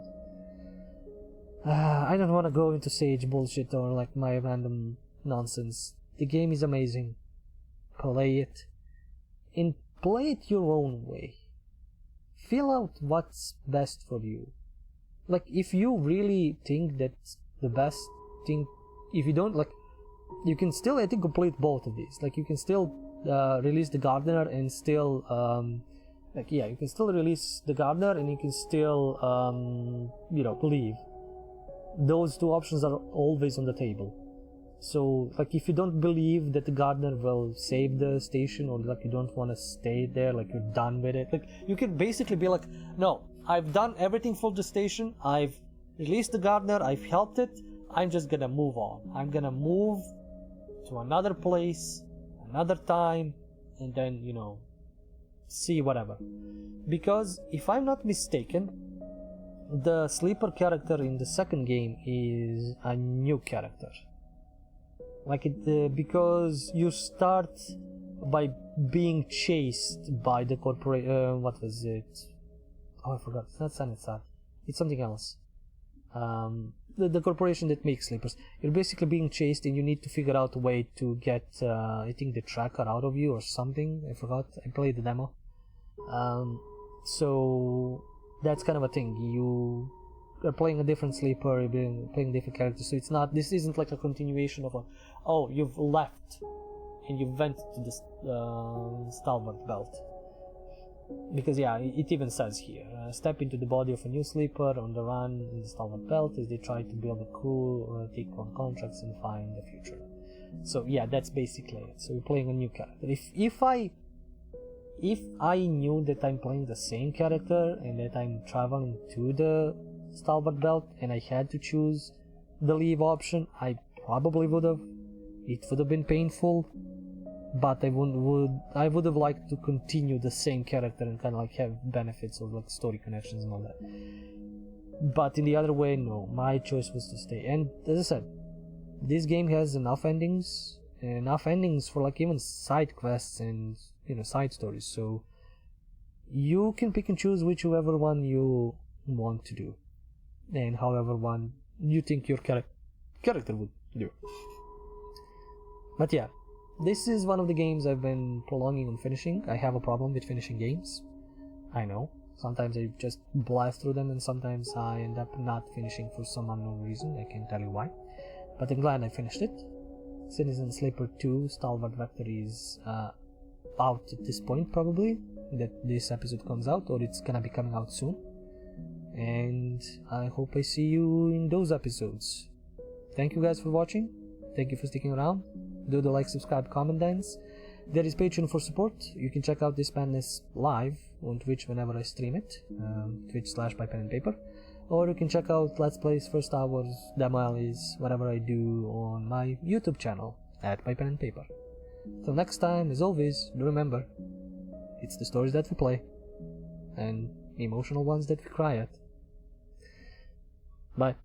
I don't want to go into Sage bullshit or like my random nonsense. The game is amazing. Play it, and play it your own way. Feel out what's best for you. Like, if you really think that's the best thing, if you don't, like, you can still, I think, complete both of these. Like, you can still release the gardener and still you can still release the gardener and you can still leave. Those two options are always on the table. So, like, if you don't believe that the gardener will save the station, or like you don't want to stay there, like you're done with it, like, you can basically be like, no, I've done everything for the station, I've released the gardener, I've helped it, I'm just gonna move on. I'm gonna move to another place, another time, and then, see whatever. Because if I'm not mistaken, the sleeper character in the second game is a new character. Like, because you start by being chased by the corporation. What was it? Oh, I forgot. It's not Sanitsat. It's something else. The corporation that makes sleepers. You're basically being chased, and you need to figure out a way to get, I think, the tracker out of you or something. I forgot. I played the demo. So that's kind of a thing. You are playing a different sleeper, you're playing different characters. So this isn't like a continuation of you've left and you went to the Stalwart Belt. Because it even says here, step into the body of a new sleeper on the run in the Stalwart Belt as they try to build a crew, take on contracts and find the future. So that's basically it. So you're playing a new character. If I knew that I'm playing the same character and that I'm traveling to the Stalwart Belt and I had to choose the leave option, I probably would have. It would have been painful, but I would have liked to continue the same character and kind of like have benefits of like story connections and all that. But in the other way, no, my choice was to stay. And as I said, this game has enough endings for like even side quests and side stories. So You can pick and choose whichever one you want to do, and however one you think your character would do. But yeah, this is one of the games I've been prolonging on finishing. I have a problem with finishing games. I know. Sometimes I just blast through them, and sometimes I end up not finishing for some unknown reason. I can't tell you why. But I'm glad I finished it. Citizen Sleeper 2 Stalwart Victory is out at this point, probably, that this episode comes out, or it's gonna be coming out soon. And I hope I see you in those episodes. Thank you guys for watching. Thank you for sticking around. Do the like, subscribe, comment, dance. There is Patreon for support. You can check out this madness live on Twitch whenever I stream it, twitch.com/bypenandpaper. Or you can check out Let's Plays, First Hours, Demo Alleys, whatever I do on my YouTube channel at bypenandpaper. Till next time, as always, do remember, it's the stories that we play, and emotional ones that we cry at. Bye.